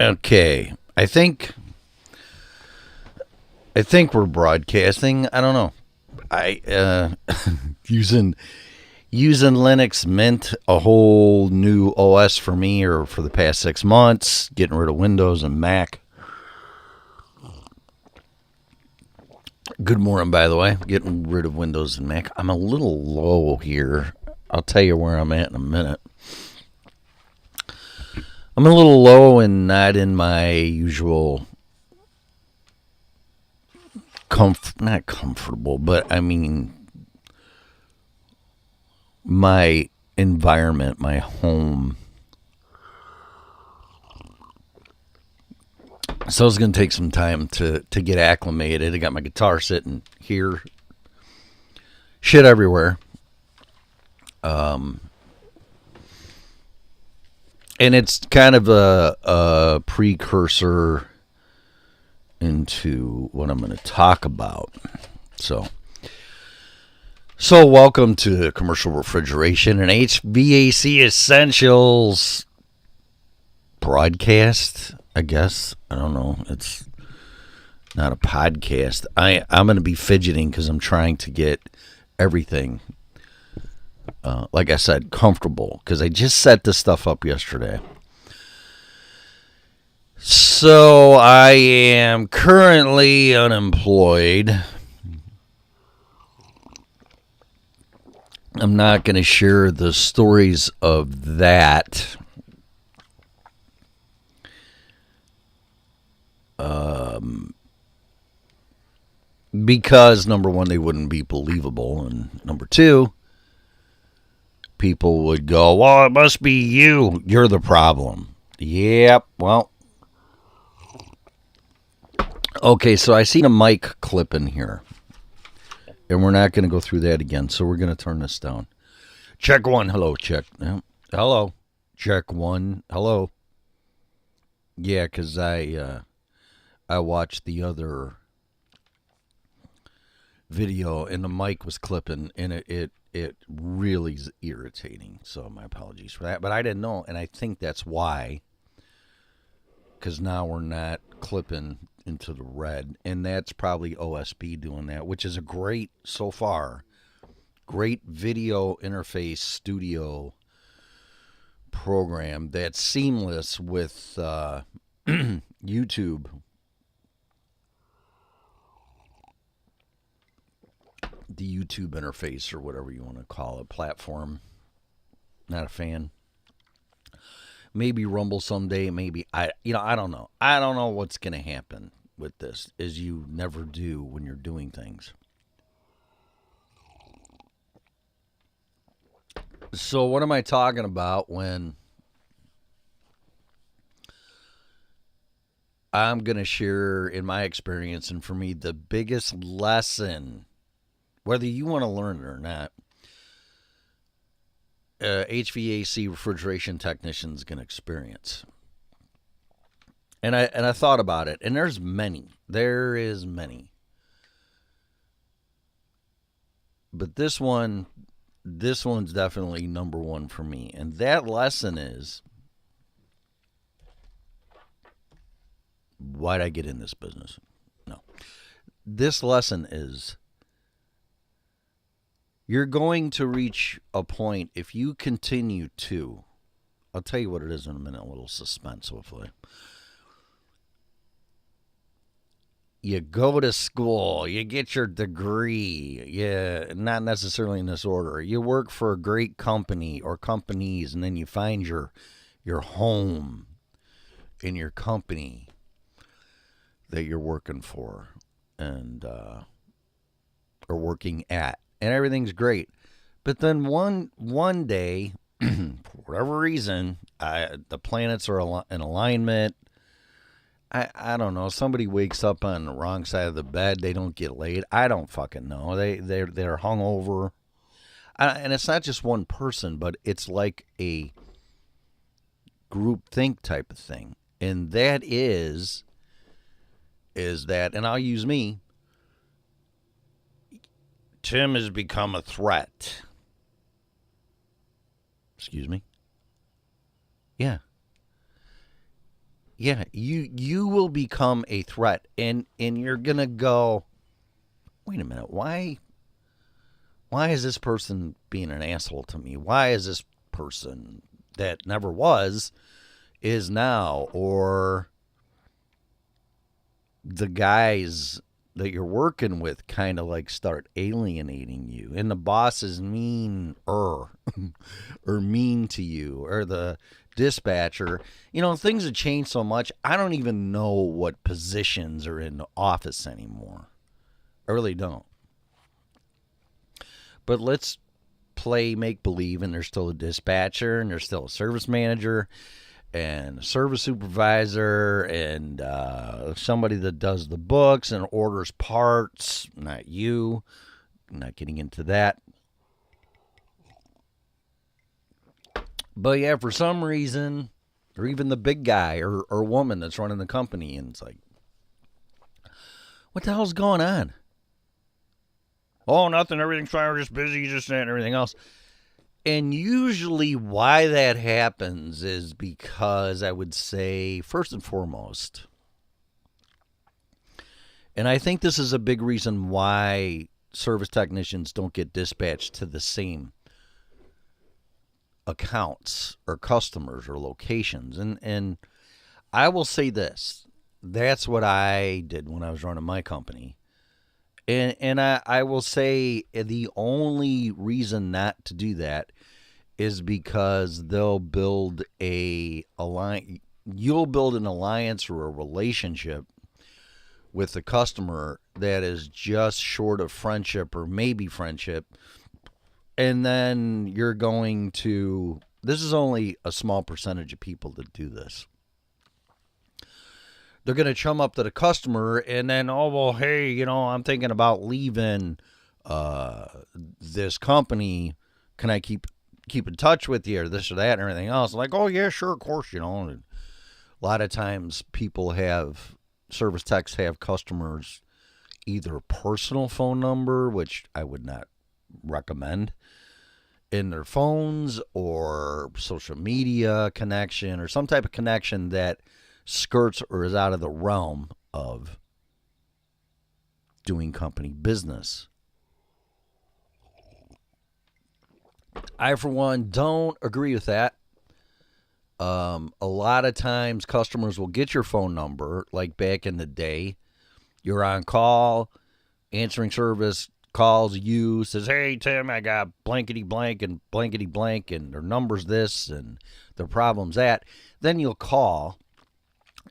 Okay. I think we're broadcasting. I don't know. I using using Linux Mint, a whole new OS for me or for the past 6 months, getting rid of Windows and Mac. Good morning, by the way. Getting rid of Windows and Mac. I'm a little low here. I'll tell you where I'm at in a minute. I'm a little low and not in my usual not comfortable, but I mean my environment, my home. So it's going to take some time to get acclimated. I got my guitar sitting here, shit everywhere. Um, and it's kind of a precursor into what I'm going to talk about. So, welcome to Commercial Refrigeration and HVAC Essentials broadcast. I guess I don't know. It's not a podcast. I'm going to be fidgeting because I'm trying to get everything, like I said, comfortable. Because I just set this stuff up yesterday. So I am currently unemployed. I'm not going to share the stories of that. Because number one, they wouldn't be believable, and number two, people would go, "Well, it must be you. You're the problem." Yep. Well, okay. So I seen a mic clip in here, and we're not going to go through that again. So we're going to turn this down. Check one. Hello. Check. Hello. Check one. Hello. Yeah, because I watched the other video and the mic was clipping and it really is irritating. So my apologies for that. But I didn't know, and I think that's why. Because now we're not clipping into the red, and that's probably OSB doing that, which is a great so far. Great video interface studio program that's seamless with YouTube. The YouTube interface or whatever you want to call it, platform. Not a fan. Maybe Rumble someday. Maybe I don't know. I don't know what's going to happen with this, as you never do when you're doing things. So what am I talking about when I'm going to share, in my experience, and for me, the biggest lesson, whether you want to learn it or not, HVAC refrigeration technicians can experience. And I thought about it, and there's many. There is many. But this one's definitely number one for me. And that lesson is, why'd I get in this business? No. This lesson is, you're going to reach a point if you continue to. I'll tell you what it is in a minute, a little suspense, hopefully. You go to school, you get your degree, not necessarily in this order. You work for a great company or companies, and then you find your home in your company that you're working for and or working at. And everything's great. But then one day, for whatever reason, the planets are in alignment. I don't know. Somebody wakes up on the wrong side of the bed. They don't get laid. I don't fucking know. They're hungover, and it's not just one person, but it's like a group think type of thing. And that is that, and I'll use me. Tim has become a threat. Excuse me? Yeah. Yeah, you will become a threat, and you're gonna go, wait a minute, why is this person being an asshole to me? Why is this person that never was is now? Or the guys that you're working with kind of like start alienating you, and the boss is mean or mean to you, or the dispatcher. Things have changed so much. I don't even know what positions are in the office anymore. I really don't. But let's play make believe, and there's still a dispatcher, and there's still a service manager, and a service supervisor, and somebody that does the books and orders parts. Not you. I'm not getting into that. But yeah, for some reason, or even the big guy or woman that's running the company, and it's like, what the hell's going on? Oh, nothing. Everything's fine. We're just busy, just that, and everything else. And usually, why that happens is because I would say, first and foremost, and I think this is a big reason why service technicians don't get dispatched to the same accounts or customers or locations. And I will say this, that's what I did when I was running my company. And I will say the only reason not to do that is because they'll build you'll build an alliance or a relationship with the customer that is just short of friendship or maybe friendship. And then you're going to, this is only a small percentage of people that do this. They're going to chum up to the customer, and then, oh, well, hey, I'm thinking about leaving this company. Can I keep in touch with you, or this or that and everything else? Like, oh, yeah, sure, of course, A lot of times service techs have customers either personal phone number, which I would not recommend, in their phones, or social media connection, or some type of connection that skirts or is out of the realm of doing company business. I, for one, don't agree with that. A lot of times customers will get your phone number, like back in the day. You're on call, answering service calls you, says, hey, Tim, I got blankety blank and blankety blank, and their number's this, and their problem's that. Then you'll call,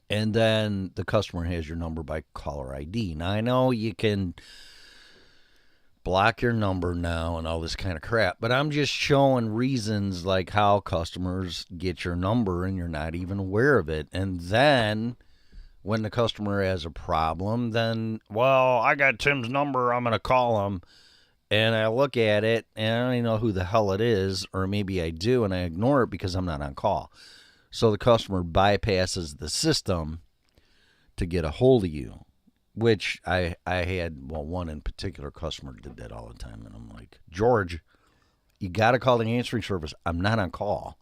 and then the customer has your number by caller ID. Now, I know you can block your number now and all this kind of crap, but I'm just showing reasons like how customers get your number and you're not even aware of it. And then when the customer has a problem, then, well, I got Tim's number, I'm going to call him. And I look at it and I don't even know who the hell it is, or maybe I do, and I ignore it because I'm not on call. So the customer bypasses the system to get a hold of you, which I had, one in particular customer did that all the time. And I'm like, George, you got to call the answering service. I'm not on call.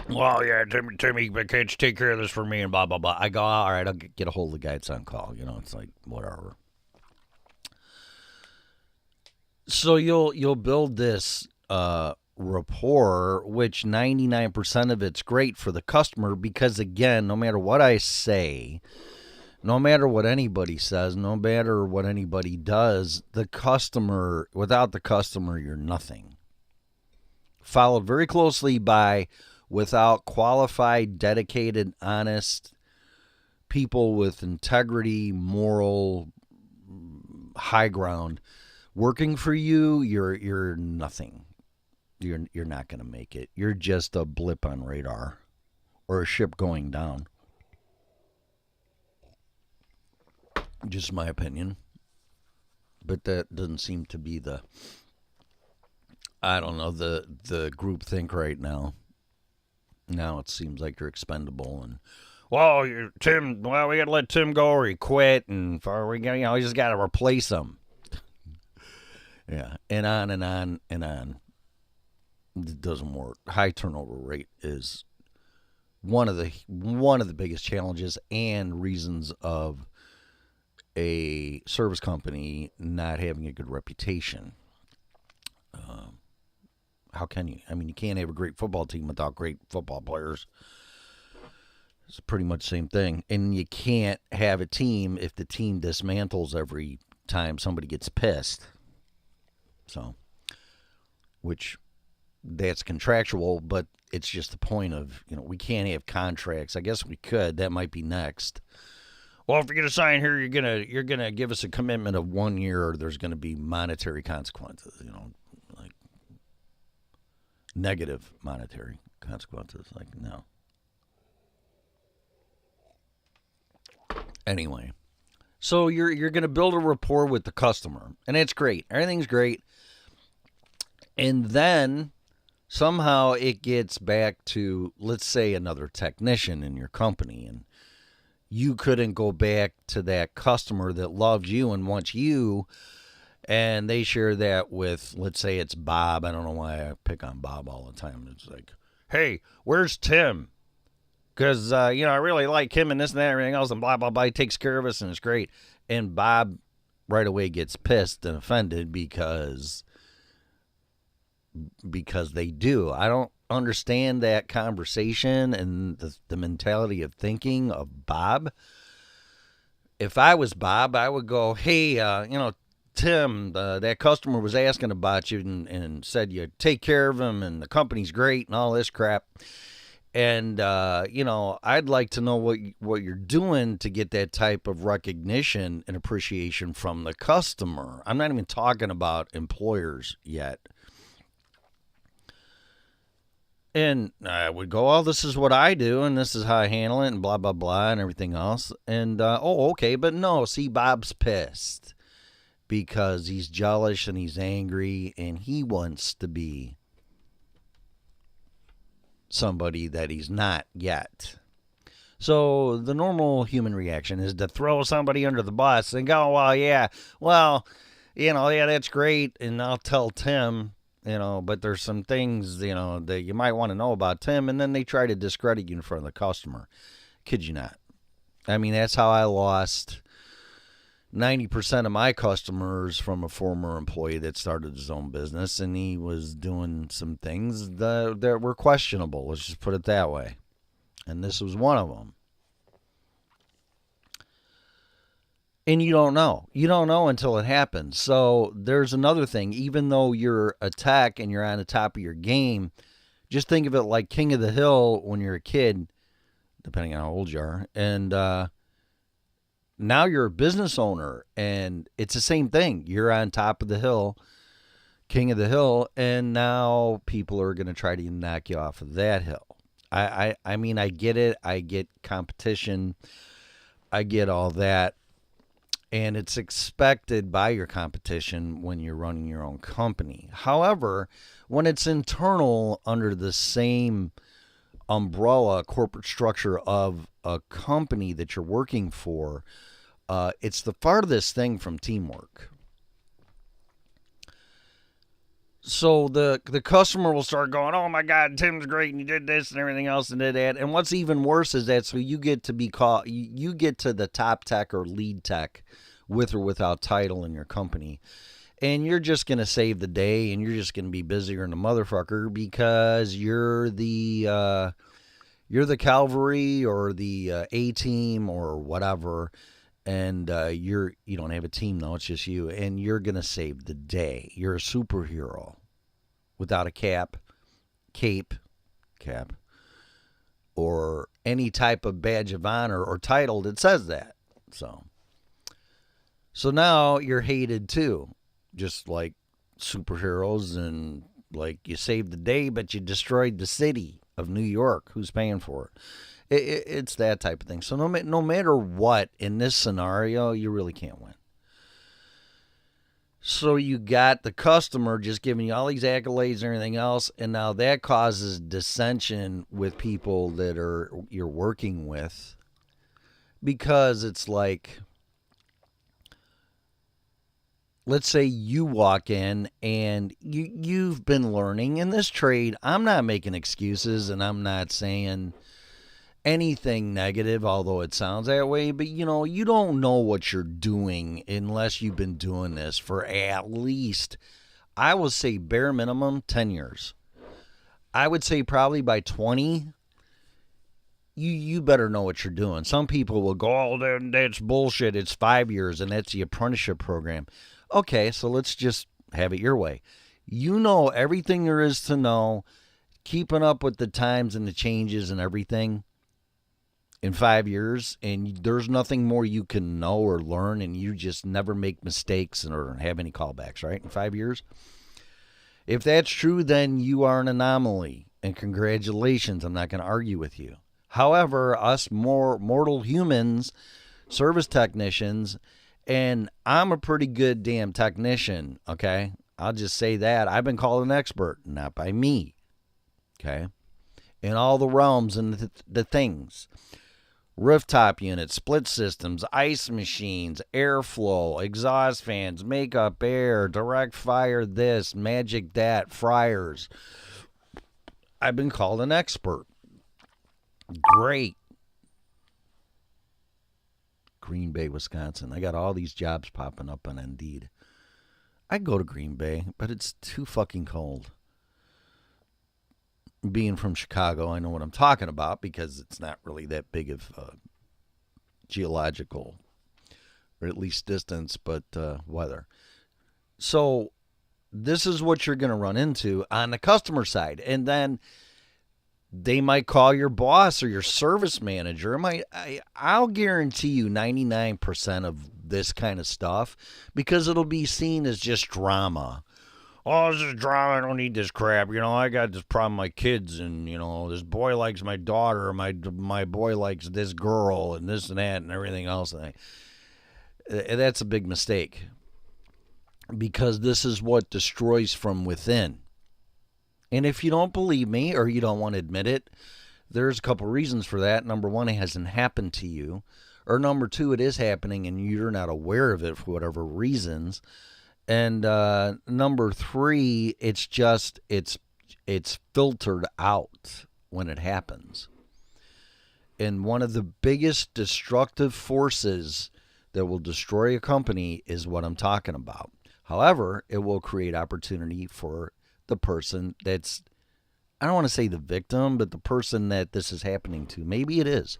Well, yeah, Timmy, but can't you take care of this for me, and blah, blah, blah. I go, all right, I'll get a hold of the guy that's on call. It's like, whatever. So you'll build this rapport, which 99% of it's great for the customer, because, again, no matter what I say, no matter what anybody says, no matter what anybody does, the customer, without the customer, you're nothing. Followed very closely by, without qualified, dedicated, honest people with integrity, moral, high ground working for you, you're nothing. You're not going to make it. You're just a blip on radar, or a ship going down. Just my opinion. But that doesn't seem to be the group think right now. Now it seems like you're expendable, and well, Tim. Well, we got to let Tim go, or he quit, and we just got to replace him. Yeah, and on and on and on. It doesn't work. High turnover rate is one of the biggest challenges and reasons of a service company not having a good reputation. How can you? I mean, you can't have a great football team without great football players. It's pretty much the same thing. And you can't have a team if the team dismantles every time somebody gets pissed. So, which that's contractual, but it's just the point of, we can't have contracts. I guess we could. That might be next. Well, if you're going to sign here, you're gonna give us a commitment of 1 year, or there's going to be monetary consequences, like negative monetary consequences. Like, no. Anyway, so you're going to build a rapport with the customer, and it's great. Everything's great. And then somehow it gets back to, let's say, another technician in your company, and you couldn't go back to that customer that loves you and wants you, and they share that with, let's say it's Bob. I don't know why I pick on Bob all the time. It's like, hey, where's Tim? Because, I really like him and this and that and everything else, and blah, blah, blah. He takes care of us, and it's great. And Bob right away gets pissed and offended because they do. I don't understand that conversation and the mentality of thinking of Bob. If I was Bob, I would go, hey, Tim, that customer was asking about you and said you take care of him and the company's great and all this crap. And, I'd like to know what you're doing to get that type of recognition and appreciation from the customer. I'm not even talking about employers yet. And I would go, oh, this is what I do, and this is how I handle it, and blah, blah, blah, and everything else. And, okay, but no, see, Bob's pissed because he's jealous and he's angry, and he wants to be somebody that he's not yet. So the normal human reaction is to throw somebody under the bus and go, yeah, that's great, and I'll tell Tim, but there's some things, that you might want to know about Tim, and then they try to discredit you in front of the customer. Kid you not. I mean, that's how I lost 90% of my customers from a former employee that started his own business, and he was doing some things that were questionable. Let's just put it that way. And this was one of them. And you don't know. You don't know until it happens. So there's another thing. Even though you're a tech and you're on the top of your game, just think of it like King of the Hill when you're a kid, depending on how old you are. And now you're a business owner, and it's the same thing. You're on top of the hill, king of the hill, and now people are going to try to knock you off of that hill. I mean, I get it. I get competition. I get all that. And it's expected by your competition when you're running your own company. However, when it's internal under the same umbrella, corporate structure of a company that you're working for, it's the farthest thing from teamwork. So the customer will start going, oh my God, Tim's great, and you did this and everything else and did that. And what's even worse is that so you get to be called, you get to the top tech or lead tech with or without title in your company. And you're just going to save the day, and you're just going to be busier than a motherfucker because you're the cavalry or the A-team or whatever. And you don't have a team, though. It's just you. And you're going to save the day. You're a superhero without a cape, or any type of badge of honor or title that says that. So now you're hated, too. Just like superheroes, and like you saved the day, but you destroyed the city of New York. Who's paying for it? It's that type of thing. So no matter what, in this scenario, you really can't win. So you got the customer just giving you all these accolades and everything else, and now that causes dissension with people that you're working with, because it's like, let's say you walk in and you've been learning in this trade. I'm not making excuses, and I'm not saying anything negative, although it sounds that way, but you don't know what you're doing unless you've been doing this for at least, I will say bare minimum, 10 years. I would say probably by 20, you better know what you're doing. Some people will go, oh, that's bullshit. It's 5 years, and that's the apprenticeship program. Okay, so let's just have it your way. You know everything there is to know, keeping up with the times and the changes and everything in 5 years, and there's nothing more you can know or learn, and you just never make mistakes or have any callbacks, right, in 5 years? If that's true, then you are an anomaly, and congratulations. I'm not going to argue with you. However, us more mortal humans, service technicians, and I'm a pretty good damn technician, okay? I'll just say that. I've been called an expert, not by me, okay? In all the realms and the things. Rooftop units, split systems, ice machines, airflow, exhaust fans, makeup air, direct fire this, magic that, fryers. I've been called an expert. Great. Green Bay, Wisconsin. I got all these jobs popping up on Indeed. I'd go to Green Bay, but it's too fucking cold. Being from Chicago, I know what I'm talking about because it's not really that big of geological, or at least distance, but weather. So this is what you're going to run into on the customer side. And then they might call your boss or your service manager. I'll guarantee you 99% of this kind of stuff, because it'll be seen as just drama. Oh, this is drama. I don't need this crap. I got this problem with my kids, and, this boy likes my daughter, or my boy likes this girl, and this and that, and everything else. And that's a big mistake, because this is what destroys from within. And if you don't believe me, or you don't want to admit it, there's a couple reasons for that. Number one, it hasn't happened to you. Or number two, it is happening, and you're not aware of it for whatever reasons. And number three, it's filtered out when it happens. And one of the biggest destructive forces that will destroy a company is what I'm talking about. However, it will create opportunity for the person that's, I don't want to say the victim, but the person that this is happening to. Maybe it is.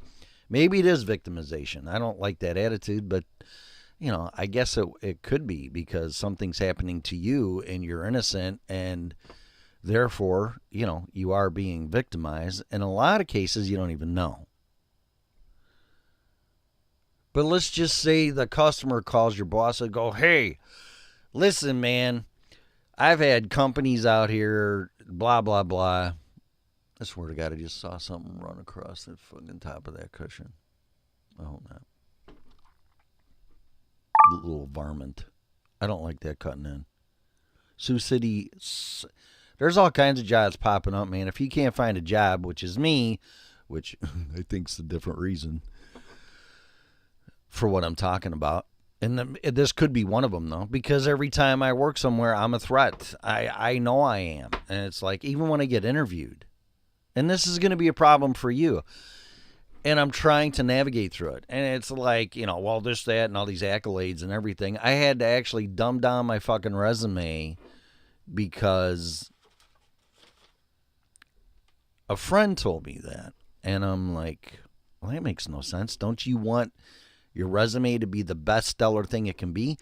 Maybe it is victimization. I don't like that attitude, but I guess it could be, because something's happening to you and you're innocent, and therefore, you are being victimized. In a lot of cases, you don't even know. But let's just say the customer calls your boss and go, hey, listen, man, I've had companies out here, blah, blah, blah. I swear to God, I just saw something run across the fucking top of that cushion. I hope not. Little varmint. I don't like that cutting in. Sioux City, there's all kinds of jobs popping up, man. If you can't find a job, which is me, which I think's a different reason for what I'm talking about, and this could be one of them, though, because every time I work somewhere, I'm a threat. I know I am. And it's like, even when I get interviewed, and this is going to be a problem for you, and I'm trying to navigate through it. And it's like, well, this, that, and all these accolades and everything. I had to actually dumb down my fucking resume because a friend told me that. And I'm like, well, that makes no sense. Don't you want your resume to be the best stellar thing it can be?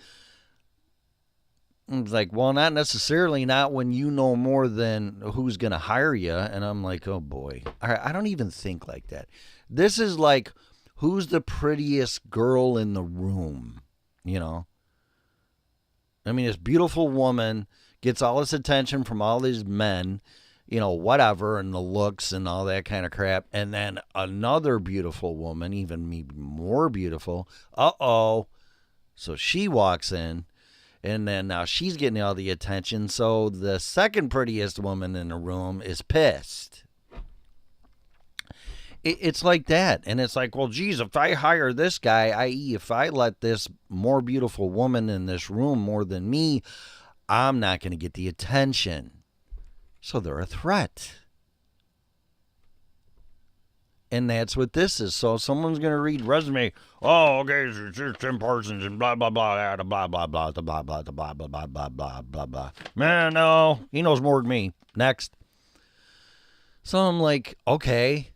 It's like, well, not necessarily, not when you know more than who's going to hire you. And I'm like, oh boy, I don't even think like that. This is like, who's the prettiest girl in the room? I mean, this beautiful woman gets all this attention from all these men, whatever, and the looks and all that kind of crap. And then another beautiful woman, even maybe more beautiful. So she walks in. And then now she's getting all the attention. So the second prettiest woman in the room is pissed. It's like that. And it's like, well, geez, if I hire this guy, i.e. if I let this more beautiful woman in this room more than me, I'm not going to get the attention. So they're a threat. And that's what this is. So if someone's going to read resume, oh, okay, so there's 10 persons and blah, blah, blah, blah, blah, blah, blah, blah, blah, blah, blah, blah, blah, blah, blah, blah. Man, no, he knows more than me. Next. So I'm like, okay.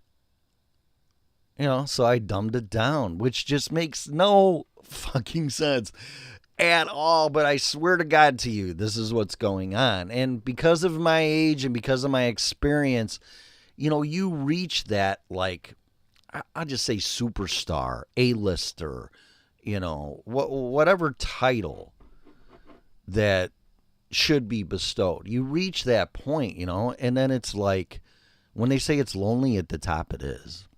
So I dumbed it down, which just makes no fucking sense at all. But I swear to God to you, this is what's going on. And because of my age and because of my experience, you reach that, like, I'll just say superstar, A-lister, whatever title that should be bestowed. You reach that point, and then it's like, when they say it's lonely at the top, it is.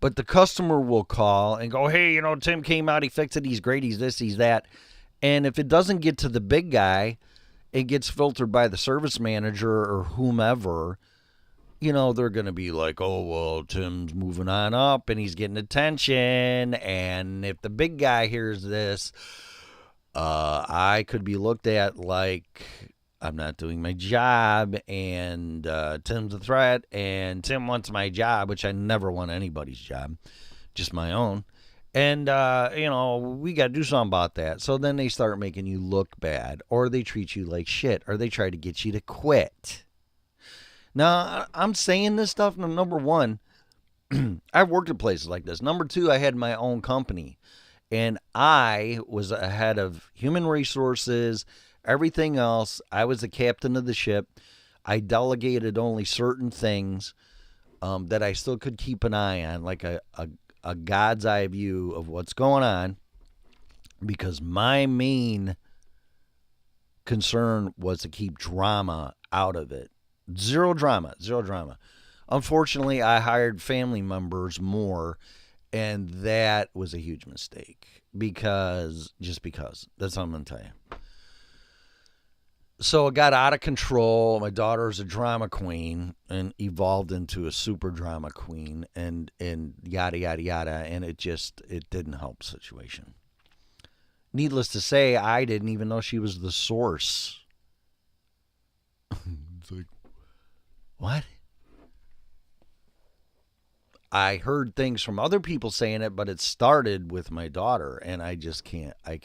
But the customer will call and go, hey, Tim came out, he fixed it, he's great, he's this, he's that. And if it doesn't get to the big guy, it gets filtered by the service manager or whomever, they're going to be like, oh, well, Tim's moving on up and he's getting attention. And if the big guy hears this, I could be looked at like I'm not doing my job and Tim's a threat and Tim wants my job, which I never want anybody's job, just my own. And, we got to do something about that. So then they start making you look bad, or they treat you like shit, or they try to get you to quit. Now, I'm saying this stuff. Number one, I've worked at places like this. Number two, I had my own company, and I was a head of human resources, everything else. I was the captain of the ship. I delegated only certain things that I still could keep an eye on, like a God's eye view of what's going on, because my main concern was to keep drama out of it. Zero drama. Unfortunately, I hired family members more, and that was a huge mistake because that's what I'm going to tell you. So it got out of control. My daughter's a drama queen and evolved into a super drama queen and yada, yada, yada. And it didn't help the situation. Needless to say, I didn't even know she was the source. It's like, what? I heard things from other people saying it, but it started with my daughter, and I just can't. I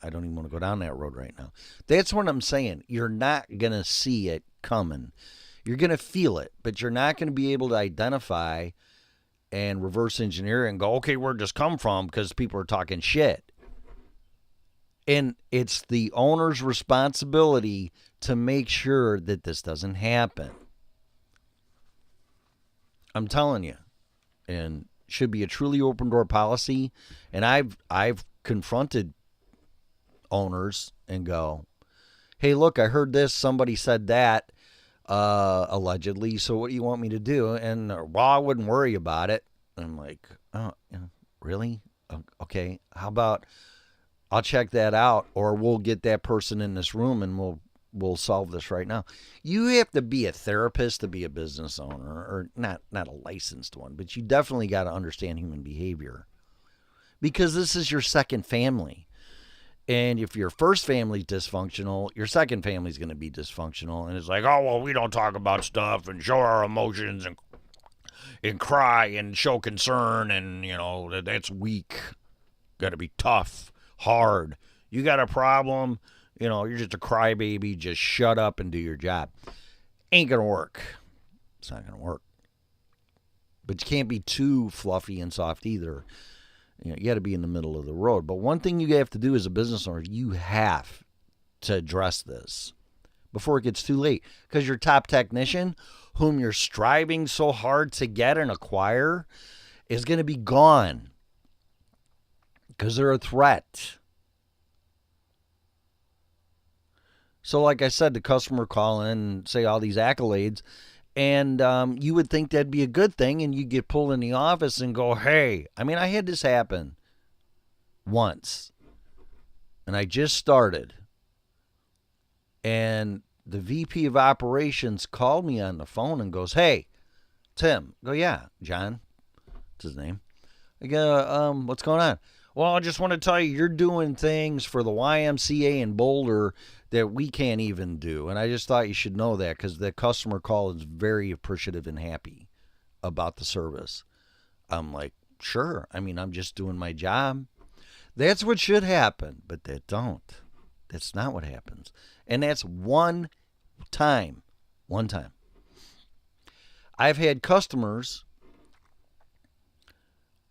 don't even want to go down that road right now. That's what I'm saying. You're not going to see it coming. You're going to feel it, but you're not going to be able to identify and reverse engineer and go, okay, where'd this come from? Because people are talking shit. And it's the owner's responsibility to make sure that this doesn't happen. I'm telling you. And should be a truly open door policy. And I've confronted owners and go, hey, look, I heard this. Somebody said that, allegedly. So what do you want me to do? And, well, I wouldn't worry about it. I'm like, oh, really? Okay. How about I'll check that out, or we'll get that person in this room and we'll solve this right now. You have to be a therapist to be a business owner, or not a licensed one, but you definitely got to understand human behavior, because this is your second family. And if your first family's dysfunctional, your second family's going to be dysfunctional. And it's like, oh, well, we don't talk about stuff and show our emotions and cry and show concern. And, that's weak. Got to be tough, hard. You got a problem, you're just a crybaby. Just shut up and do your job. Ain't going to work. It's not going to work. But you can't be too fluffy and soft either. You got to be in the middle of the road. But one thing you have to do as a business owner, you have to address this before it gets too late. Because your top technician, whom you're striving so hard to get and acquire, is going to be gone. Because they're a threat. So like I said, the customer call in and say all these accolades. And you would think that'd be a good thing, and you get pulled in the office and go, hey, I had this happen once, and I just started, and the VP of operations called me on the phone and goes, hey, Tim. I go, yeah, John, that's his name. I go, what's going on? Well, I just want to tell you, you're doing things for the YMCA in Boulder that we can't even do. And I just thought you should know that because the customer call is very appreciative and happy about the service. I'm like, sure. I mean, I'm just doing my job. That's what should happen, but that don't. That's not what happens. And that's one time. One time. I've had customers.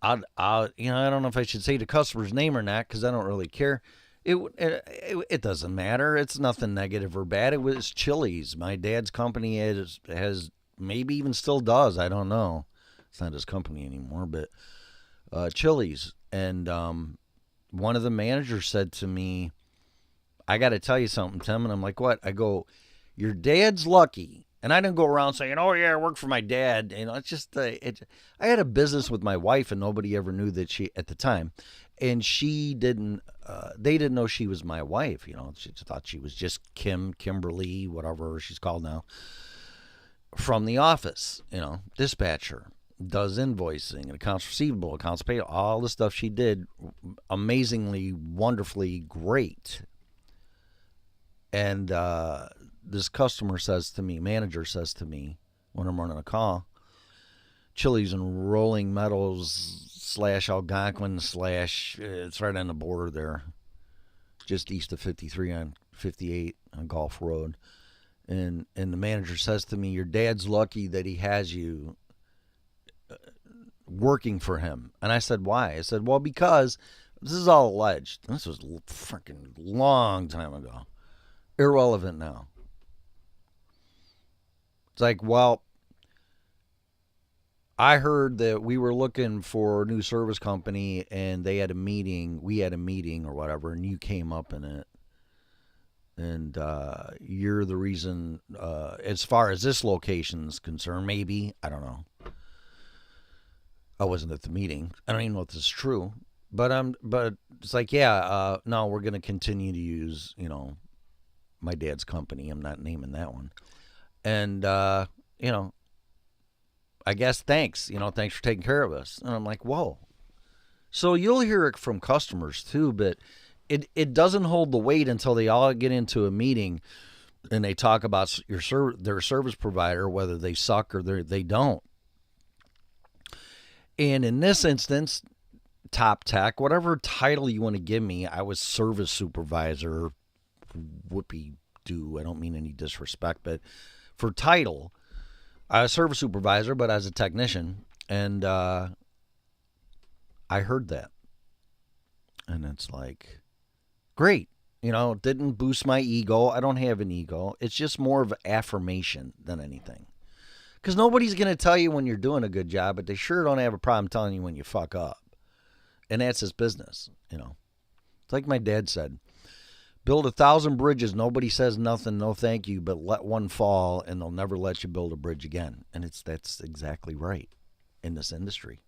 I don't know if I should say the customer's name or not because I don't really care. It doesn't matter. It's nothing negative or bad. It was Chili's. My dad's company has maybe even still does. I don't know. It's not his company anymore, but Chili's. And one of the managers said to me, I got to tell you something, Tim. And I'm like, what? I go, your dad's lucky. And I didn't go around saying, oh, yeah, I work for my dad. It's just, I had a business with my wife, and nobody ever knew that at the time. And they didn't know she was my wife. She thought she was just Kimberly, whatever she's called now, from the office, dispatcher. Does invoicing and accounts receivable, accounts payable, all the stuff she did, amazingly, wonderfully great. And this manager says to me, when I'm running a call, Chili's in Rolling Meadows / Algonquin / it's right on the border there, just east of 53 on 58 on Gulf Road. And the manager says to me, your dad's lucky that he has you working for him. And I said, why? I said, well, because this is all alleged. This was a freaking long time ago. Irrelevant now. It's like, well, I heard that we were looking for a new service company and they had a meeting. We had a meeting or whatever, and you came up in it. And you're the reason, as far as this location's concerned, maybe. I don't know. I wasn't at the meeting. I don't even know if this is true. But it's like, yeah, no, we're going to continue to use, my dad's company. I'm not naming that one. And, I guess thanks. Thanks for taking care of us. And I'm like, whoa. So you'll hear it from customers too, but it doesn't hold the weight until they all get into a meeting and they talk about their service provider, whether they suck or they don't. And in this instance, top tech, whatever title you want to give me, I was service supervisor. Whoopie do. I don't mean any disrespect, but for title, I was service supervisor, but as a technician, and I heard that, and it's like, great, it didn't boost my ego. I don't have an ego. It's just more of affirmation than anything, because nobody's going to tell you when you're doing a good job, but they sure don't have a problem telling you when you fuck up, and that's his business. It's like my dad said. Build 1,000 bridges. Nobody says nothing, no thank you, but let one fall and they'll never let you build a bridge again. And that's exactly right in this industry.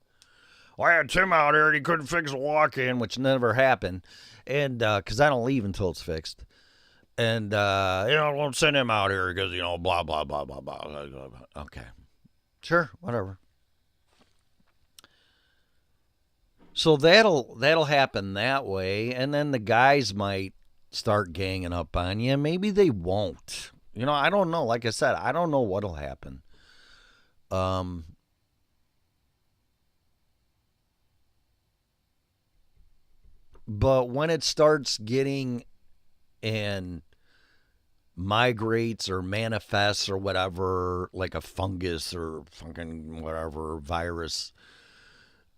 Well, I had Tim out here and he couldn't fix a walk-in, which never happened. And because I don't leave until it's fixed. And, won't send him out here because, blah, blah, blah, blah, blah. Okay. Sure, whatever. So that'll happen that way. And then the guys might start ganging up on you. Maybe they won't. I don't know. Like I said, I don't know what'll happen. But when it starts getting and migrates or manifests or whatever, like a fungus or fucking whatever virus,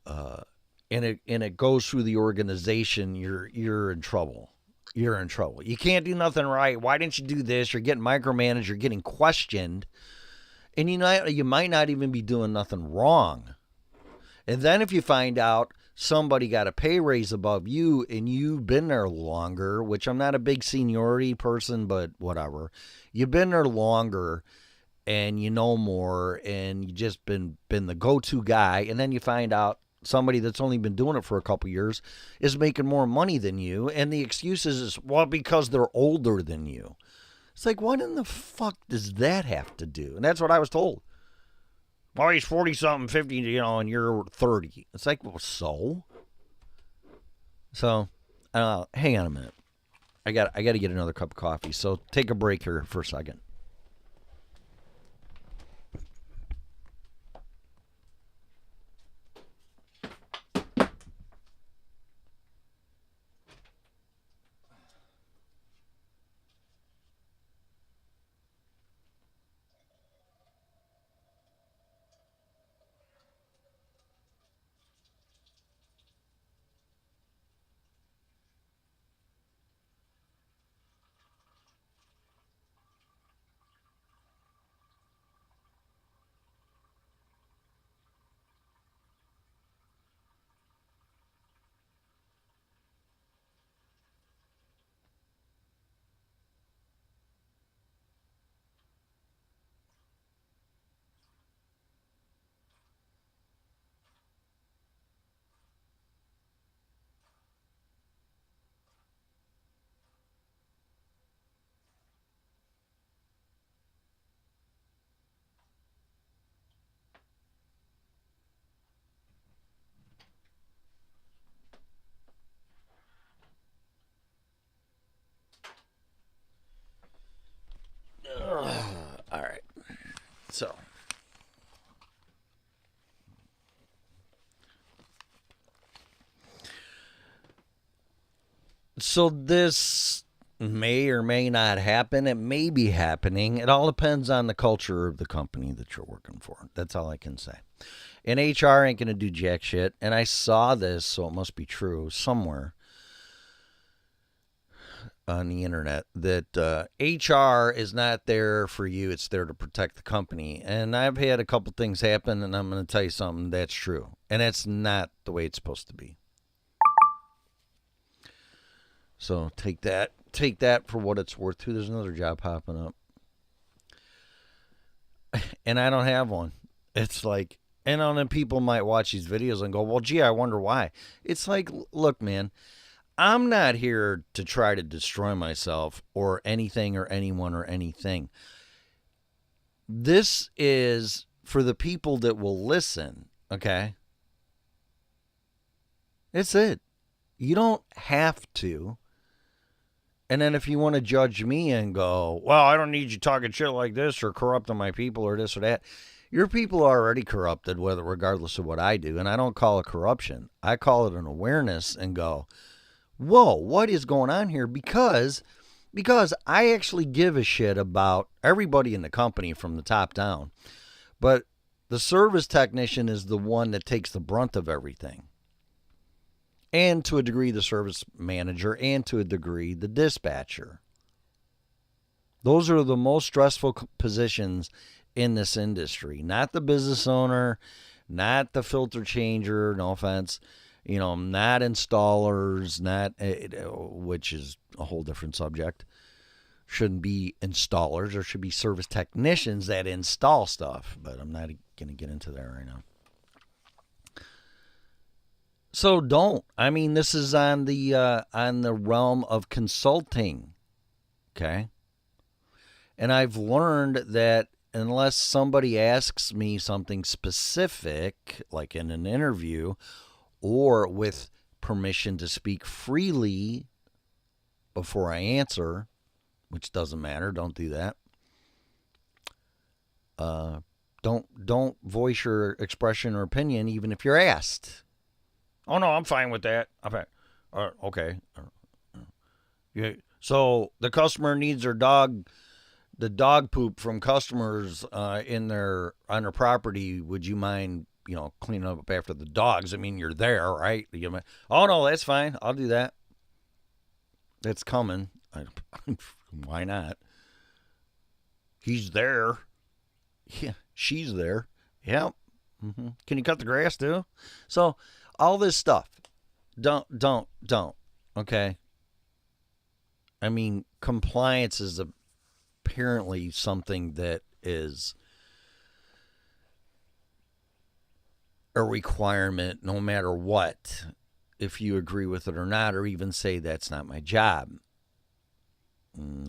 and it goes through the organization, you're in trouble. You're in trouble. You can't do nothing right. Why didn't you do this? You're getting micromanaged. You're getting questioned. And you might not even be doing nothing wrong. And then if you find out somebody got a pay raise above you and you've been there longer, which I'm not a big seniority person, but whatever. You've been there longer and you know more and you just been the go-to guy. And then you find out somebody that's only been doing it for a couple years is making more money than you, and the excuse is, well, because they're older than you. It's like, what in the fuck does that have to do? And that's what I was told. Well, he's 40-something, 50, and you're 30. It's like, well, so? So, hang on a minute. I got to get another cup of coffee. So take a break here for a second. All right. So, this may or may not happen. It may be happening. It all depends on the culture of the company that you're working for. That's all I can say. And HR ain't going to do jack shit. And I saw this, so it must be true somewhere on the internet that HR is not there for you. It's there to protect the company. And I've had a couple things happen, and I'm going to tell you something that's true. And it's not the way it's supposed to be. So take that for what it's worth too. There's another job popping up, and I don't have one. It's like, and then people might watch these videos and go, well, gee, I wonder why. It's like, look, man, I'm not here to try to destroy myself or anything or anyone or anything. This is for the people that will listen, okay? It's it. You don't have to. And then if you want to judge me and go, well, I don't need you talking shit like this or corrupting my people or this or that. Your people are already corrupted, regardless of what I do. And I don't call it corruption. I call it an awareness and go, whoa, what is going on here? Because I actually give a shit about everybody in the company from the top down. But the service technician is the one that takes the brunt of everything. And to a degree, the service manager, and to a degree, the dispatcher. Those are the most stressful positions in this industry. Not the business owner, not the filter changer, no offense, not installers, which is a whole different subject. Shouldn't be installers. There should be service technicians that install stuff, but I'm not going to get into that right now. So don't. I mean, this is on the realm of consulting, okay? And I've learned that unless somebody asks me something specific, like in an interview, or with permission to speak freely before I answer, which doesn't matter, don't do that. Don't voice your expression or opinion even if you're asked. Oh, no, I'm fine with that. Okay. Yeah. So the customer needs the dog poop from customers on their property. Would you mind, cleaning up after the dogs? I mean, you're there, right? Oh, no, that's fine. I'll do that. That's coming. Why not? He's there. Yeah, she's there. Yep. Mm-hmm. Can you cut the grass too? So all this stuff, don't. Okay. I mean, compliance is apparently something that is a requirement no matter what, if you agree with it or not, or even say that's not my job.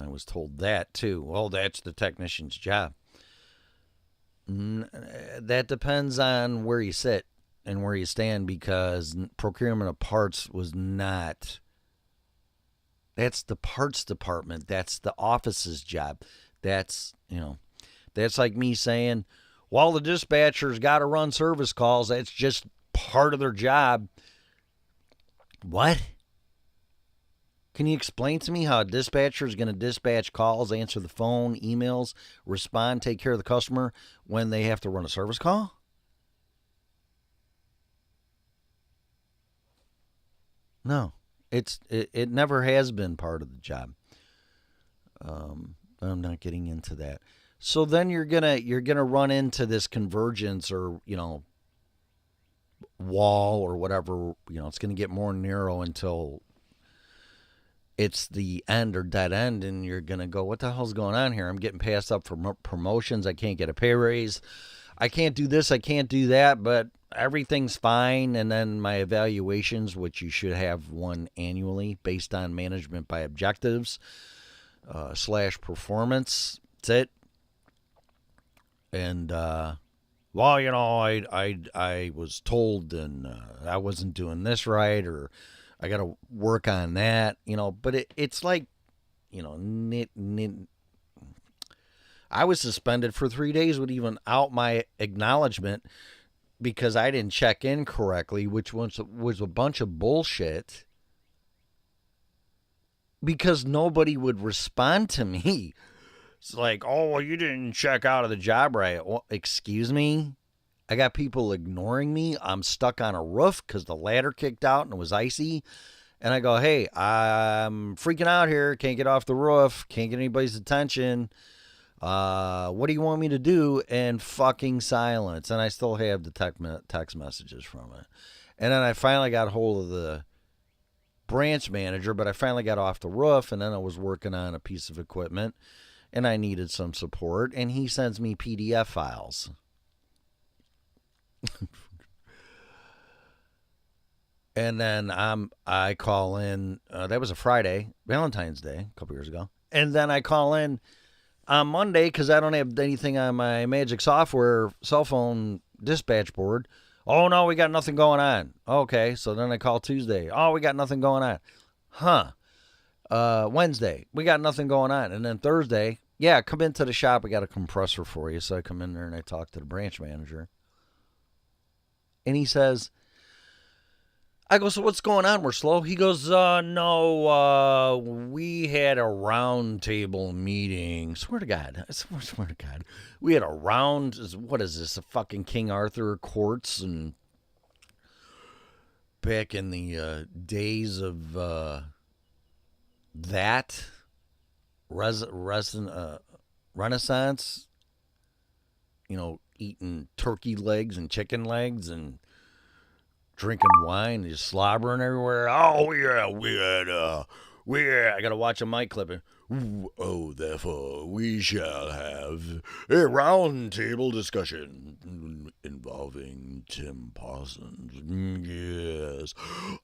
I was told that too. Well, that's the technician's job. That depends on where you sit and where you stand, because procurement of parts was not. That's the parts department. That's the office's job. That's, that's like me saying, well, the dispatcher's got to run service calls. That's just part of their job. What? Can you explain to me how a dispatcher is going to dispatch calls, answer the phone, emails, respond, take care of the customer when they have to run a service call? No, it never has been part of the job. I'm not getting into that. So then you're gonna run into this convergence, or wall, or whatever. It's gonna get more narrow until it's the end or dead end, and you're gonna go, what the hell's going on here? I'm getting passed up for promotions. I can't get a pay raise. I can't do this. I can't do that. But everything's fine. And then my evaluations, which you should have one annually based on management by objectives / performance. That's it. And well, I was told, and I wasn't doing this right, or I got to work on that, But it's like, I was suspended for 3 days without my acknowledgement because I didn't check in correctly, which was a bunch of bullshit. Because nobody would respond to me. It's like, oh, well, you didn't check out of the job right. Well, excuse me? I got people ignoring me. I'm stuck on a roof because the ladder kicked out and it was icy. And I go, hey, I'm freaking out here. Can't get off the roof. Can't get anybody's attention. What do you want me to do? And fucking silence. And I still have the text messages from it. And then I finally got hold of the branch manager, but I finally got off the roof, and then I was working on a piece of equipment, and I needed some support, and he sends me PDF files. And then I call in, that was a Friday, Valentine's Day, a couple years ago. And then I call in on Monday because I don't have anything on my Magic Software cell phone dispatch board. Oh, no, we got nothing going on. Okay, so then I call Tuesday. Oh, we got nothing going on. Wednesday, we got nothing going on. And then Thursday, yeah, come into the shop. We got a compressor for you. So I come in there and I talk to the branch manager. And he says, I go, so what's going on? We're slow. He goes, no, we had a round table meeting. Swear to God. Swear to God. We had a round, what is this, a fucking King Arthur courts, and back in the days of that Renaissance, eating turkey legs and chicken legs and drinking wine, just slobbering everywhere. Oh, yeah, I got to watch a mic clipping. Oh, therefore, we shall have a round table discussion involving Tim Parsons. Yes,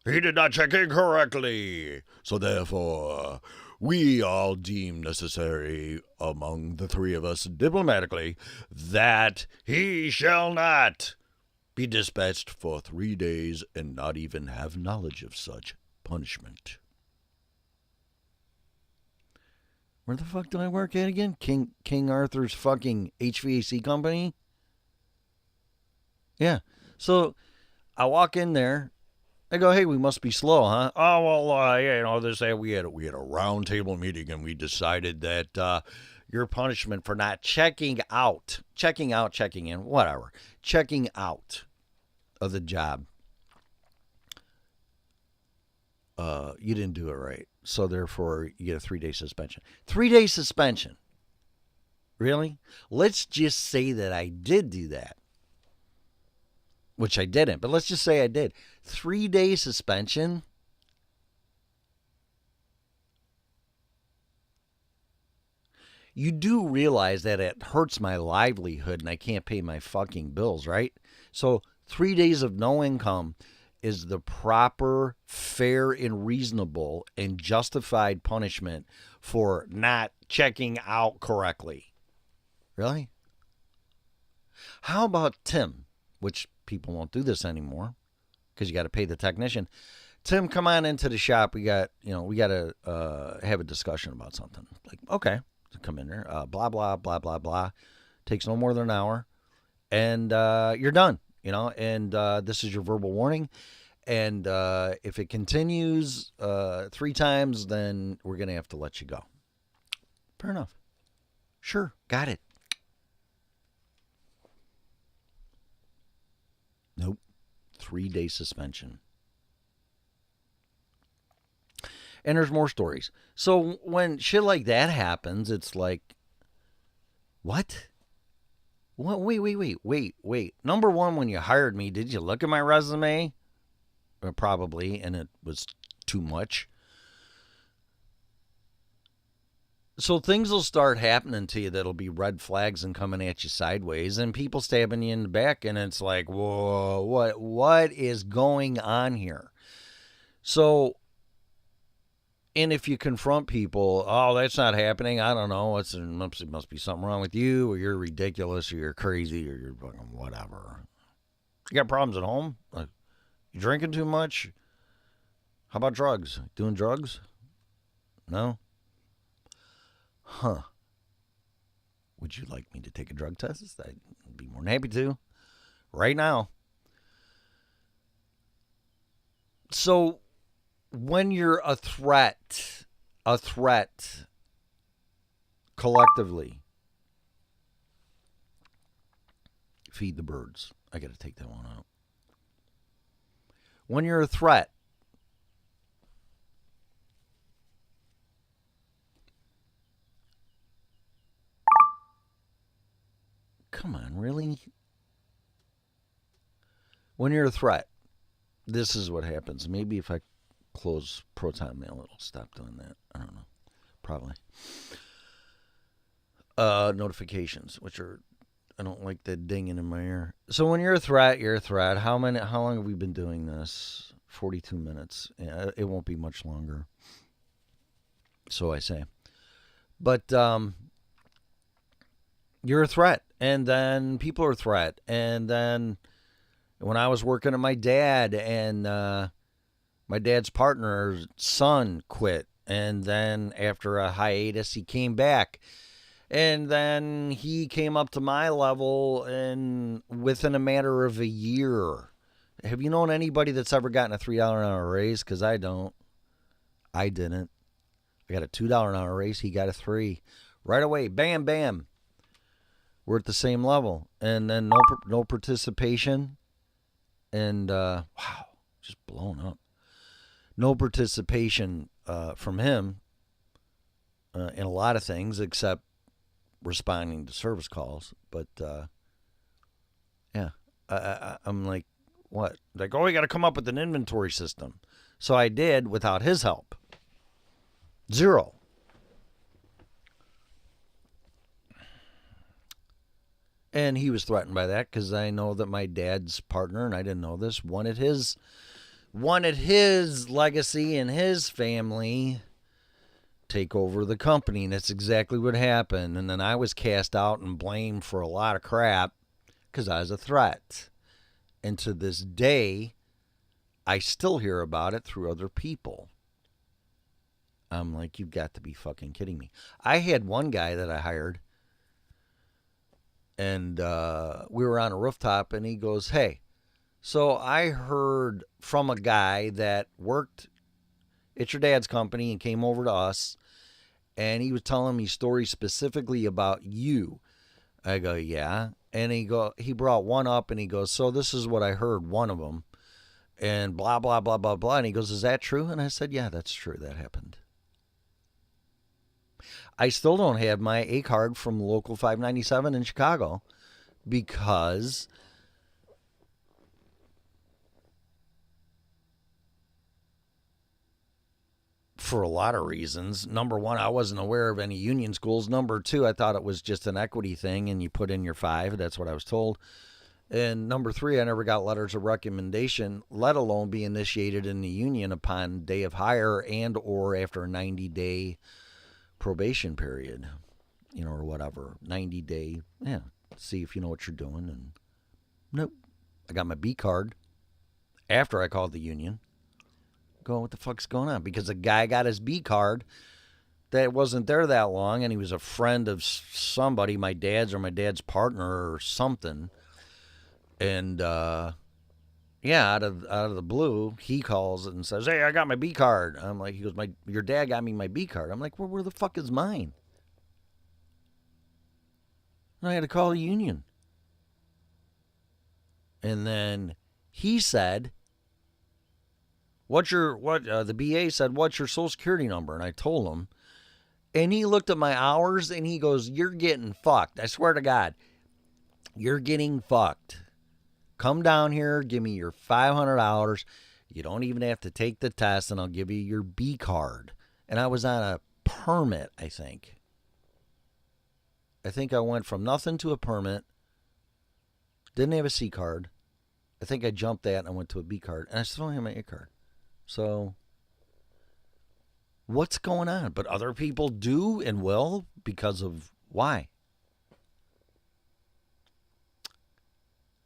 he did not check in correctly. So, therefore, we all deem necessary among the three of us diplomatically that he shall not be dispatched for 3 days and not even have knowledge of such punishment. Where the fuck do I work at again? King Arthur's fucking HVAC company? Yeah. So I walk in there. I go, hey, we must be slow, huh? Oh, well, we had a round table meeting, and we decided that your punishment for not checking in, whatever, checking out of the job, you didn't do it right. So therefore, you get a 3-day suspension. 3-day suspension. Really? Let's just say that I did do that, which I didn't, but let's just say I did. 3-day suspension. You do realize that it hurts my livelihood and I can't pay my fucking bills, right? So 3 days of no income is the proper, fair, and reasonable and justified punishment for not checking out correctly. Really? How about Tim? which people won't do this anymore because you got to pay the technician. Tim, come on into the shop. We got to have a discussion about something. Like, okay, come in there. Blah blah blah blah blah. Takes no more than an hour, and you're done. And this is your verbal warning. And if it continues 3 times, then we're gonna have to let you go. Fair enough. Sure, got it. Nope. 3-day suspension. And there's more stories. So when shit like that happens, it's like, what? What? Wait. Number one, when you hired me, did you look at my resume? Probably, and it was too much. So things will start happening to you that'll be red flags and coming at you sideways, and people stabbing you in the back, and it's like, whoa, what is going on here? So, and if you confront people, oh, that's not happening, I don't know, it must be something wrong with you, or you're ridiculous, or you're crazy, or you're fucking whatever. You got problems at home? Like, you drinking too much? How about drugs? Doing drugs? No? Huh. Would you like me to take a drug test? I'd be more than happy to. Right now. So, when you're a threat collectively, feed the birds. I got to take that one out. When you're a threat, come on, really? When you're a threat, this is what happens. Maybe if I close Proton Mail, it'll stop doing that. I don't know. Probably. Notifications, which are, I don't like that dinging in my ear. So when you're a threat, you're a threat. How long have we been doing this? 42 minutes. Yeah, it won't be much longer. So I say. But you're a threat. And then people are a threat. And then when I was working at my dad, and my dad's partner's son quit. And then after a hiatus, he came back. And then he came up to my level and within a matter of a year. Have you known anybody that's ever gotten a $3 an hour raise? Because I don't. I didn't. I got a $2 an hour raise. He got a $3. Right away. Bam, bam. We're at the same level. And then no participation. And, wow, just blown up. No participation from him in a lot of things except responding to service calls. But, yeah, I'm like, what? Like, oh, we got to come up with an inventory system. So I did without his help. 0. And he was threatened by that because I know that my dad's partner, and I didn't know this, wanted his legacy and his family take over the company, and that's exactly what happened. And then I was cast out and blamed for a lot of crap because I was a threat. And to this day, I still hear about it through other people. I'm like, you've got to be fucking kidding me. I had one guy that I hired, and we were on a rooftop, and he goes, hey, so I heard from a guy that worked at your dad's company and came over to us, and he was telling me stories specifically about you. I go, yeah. And he brought one up, and he goes, so this is what I heard, one of them, and blah, blah, blah, blah, blah. And he goes, is that true? And I said, yeah, that's true. That happened. I still don't have my A card from Local 597 in Chicago because for a lot of reasons. Number one, I wasn't aware of any union schools. Number two, I thought it was just an equity thing and you put in your 5. That's what I was told. And number 3, I never got letters of recommendation, let alone be initiated in the union upon day of hire and or after a 90-day probation period, or whatever. 90-day, yeah, see if you know what you're doing. And nope, I got my B card after I called the union. Going, what the fuck's going on? Because a guy got his B card that wasn't there that long, and he was a friend of somebody, my dad's or my dad's partner or something. And yeah, out of the blue, he calls and says, "Hey, I got my B card." I'm like, he goes, your dad got me my B card. I'm like, well, where the fuck is mine? And I had to call the union. And then he said, the BA said, "What's your social security number?" And I told him. And he looked at my hours and he goes, "You're getting fucked. I swear to God, you're getting fucked. Come down here, give me your $500. You don't even have to take the test, and I'll give you your B card." And I was on a permit, I think. I think I went from nothing to a permit. Didn't have a C card. I think I jumped that and I went to a B card. And I still don't have my A card. So, what's going on? But other people do and will because of why?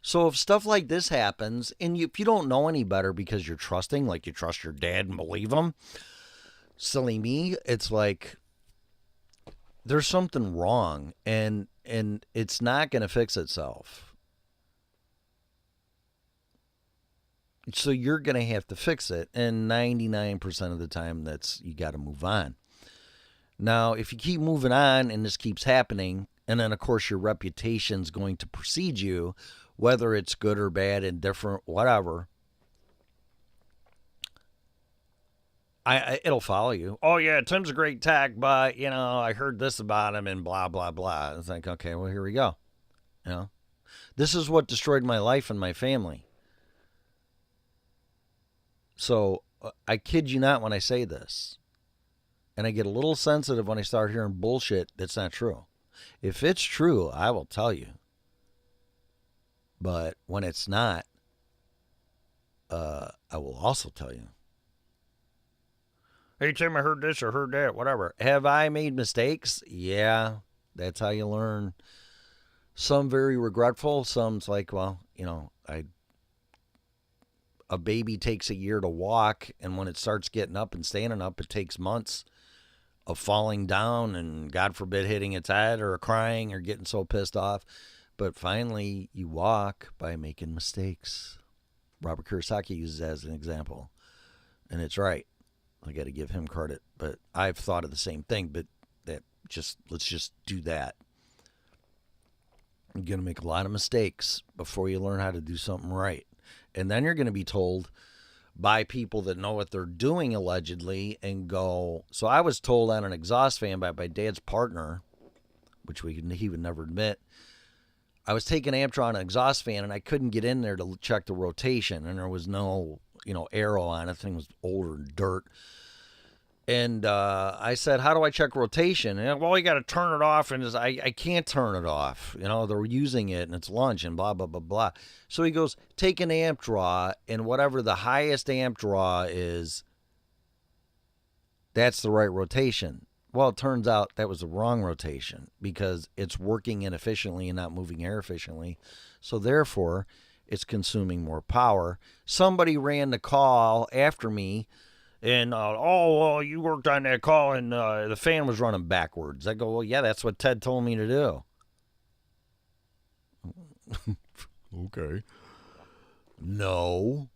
So if stuff like this happens, and if you don't know any better because you're trusting, like you trust your dad and believe him, silly me, it's like there's something wrong, and it's not going to fix itself. So you're going to have to fix it, and 99% of the time, you got to move on. Now, if you keep moving on and this keeps happening, and then of course your reputation's going to precede you, whether it's good or bad, indifferent, whatever, it'll follow you. "Oh yeah, Tim's a great tech, but I heard this about him and blah blah blah." It's like, okay, well, here we go. This is what destroyed my life and my family. So I kid you not when I say this, and I get a little sensitive when I start hearing bullshit that's not true. If it's true, I will tell you. But when it's not, I will also tell you. "Hey, Tim, I heard this or heard that," whatever. Have I made mistakes? Yeah, that's how you learn. Some very regretful. Some's like, well, a baby takes a year to walk, and when it starts getting up and standing up, it takes months of falling down and, God forbid, hitting its head or crying or getting so pissed off. But finally, you walk by making mistakes. Robert Kiyosaki uses that as an example. And it's right. I got to give him credit. But I've thought of the same thing. But let's just do that. You're going to make a lot of mistakes before you learn how to do something right. And then you're going to be told by people that know what they're doing, allegedly, and go. So I was told on an exhaust fan by my dad's partner, which he would never admit. I was taking Amtron on an exhaust fan, and I couldn't get in there to check the rotation, and there was no, arrow on it. The thing was older and dirt. And I said, "How do I check rotation?" And, "Well, you got to turn it off." And I can't turn it off. They're using it, and it's lunch, and blah, blah, blah, blah. So he goes, "Take an amp draw, and whatever the highest amp draw is, that's the right rotation." Well, it turns out that was the wrong rotation because it's working inefficiently and not moving air efficiently. So therefore, it's consuming more power. Somebody ran the call after me. And, "Oh, well, you worked on that call and the fan was running backwards." I go, "Well, yeah, that's what Ted told me to do." Okay. No.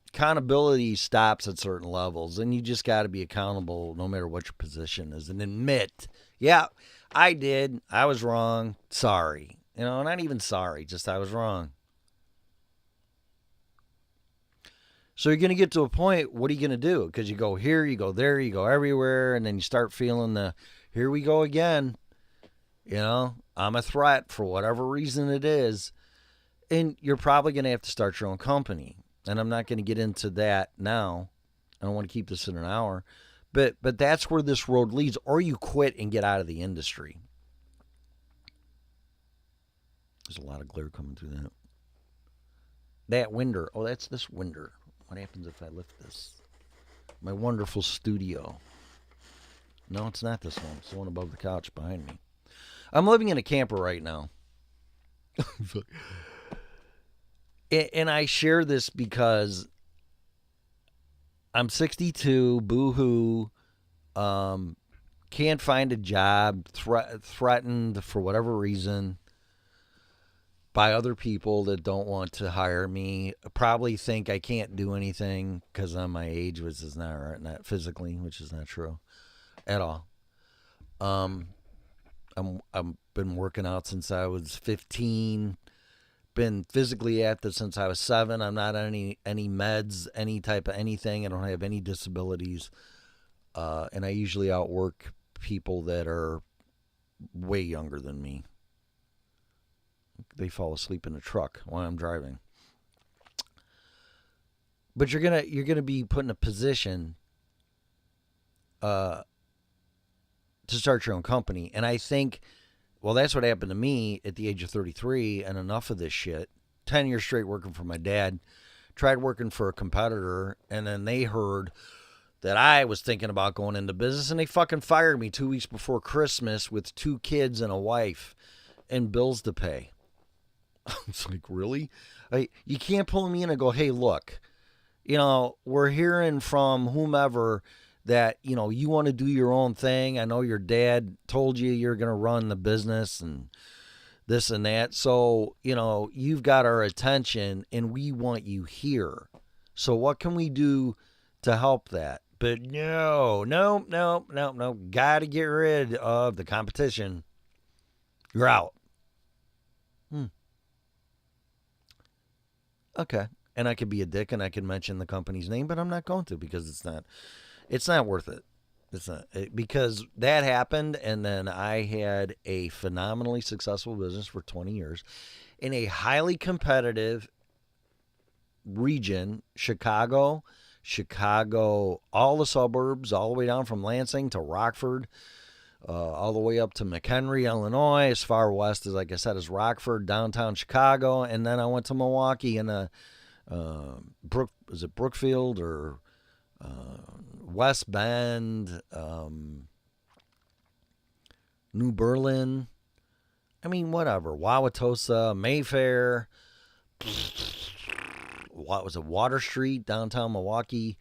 Accountability stops at certain levels, and you just got to be accountable no matter what your position is and admit, "Yeah, I did. I was wrong. Sorry." Not even sorry, just I was wrong. So you're going to get to a point, what are you going to do? Because you go here, you go there, you go everywhere, and then you start feeling here we go again. I'm a threat for whatever reason it is. And you're probably going to have to start your own company. And I'm not going to get into that now. I don't want to keep this in an hour. But that's where this road leads. Or you quit and get out of the industry. There's a lot of glare coming through that. That winder. Oh, that's this winder. What happens if I lift this? My wonderful studio. No, it's not this one. It's the one above the couch behind me. I'm living in a camper right now. And I share this because I'm 62, boo-hoo, can't find a job, threatened for whatever reason by other people that don't want to hire me, probably think I can't do anything because I'm my age, which is not right, not physically, which is not true at all. Um, I'm been working out since I was 15. Been physically active since I was 7. I'm not on any meds, any type of anything. I don't have any disabilities, and I usually outwork people that are way younger than me. They fall asleep in the truck while I'm driving. But you're gonna be put in a position uh, to start your own company, and I think, well, that's what happened to me at the age of 33, and enough of this shit. 10 years straight working for my dad. Tried working for a competitor, and then they heard that I was thinking about going into business, and they fucking fired me 2 weeks before Christmas with 2 kids and a wife and bills to pay. It's like, really? You can't pull me in and go, hey, look, we're hearing from whomever that, you want to do your own thing. I know your dad told you you're going to run the business and this and that. So, you've got our attention and we want you here. So what can we do to help that? But no. Got to get rid of the competition. You're out. Okay. And I could be a dick and I could mention the company's name, but I'm not going to because it's not worth it. It's not, because that happened, and then I had a phenomenally successful business for 20 years in a highly competitive region, Chicago, all the suburbs, all the way down from Lansing to Rockford, all the way up to McHenry, Illinois, as far west as, like I said, as Rockford, downtown Chicago, and then I went to Milwaukee and is it Brookfield or West Bend, New Berlin. I mean, whatever. Wauwatosa, Mayfair. What was it? Water Street, downtown Milwaukee.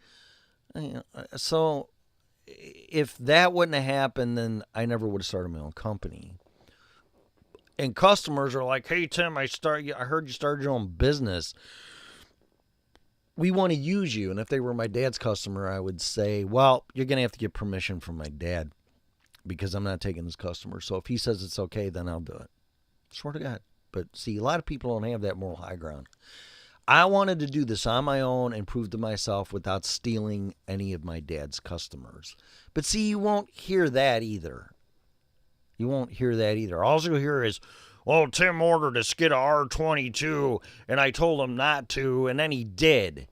So, if that wouldn't have happened, then I never would have started my own company. And customers are like, "Hey Tim, I heard you started your own business. We want to use you." And if they were my dad's customer, I would say, well, you're going to have to get permission from my dad because I'm not taking this customer. So if he says it's okay, then I'll do it. Swear to God. But see, a lot of people don't have that moral high ground. I wanted to do this on my own and prove to myself without stealing any of my dad's customers. But see, you won't hear that either. All you'll hear is, well, Tim ordered a skid of R22 and I told him not to, and then he did.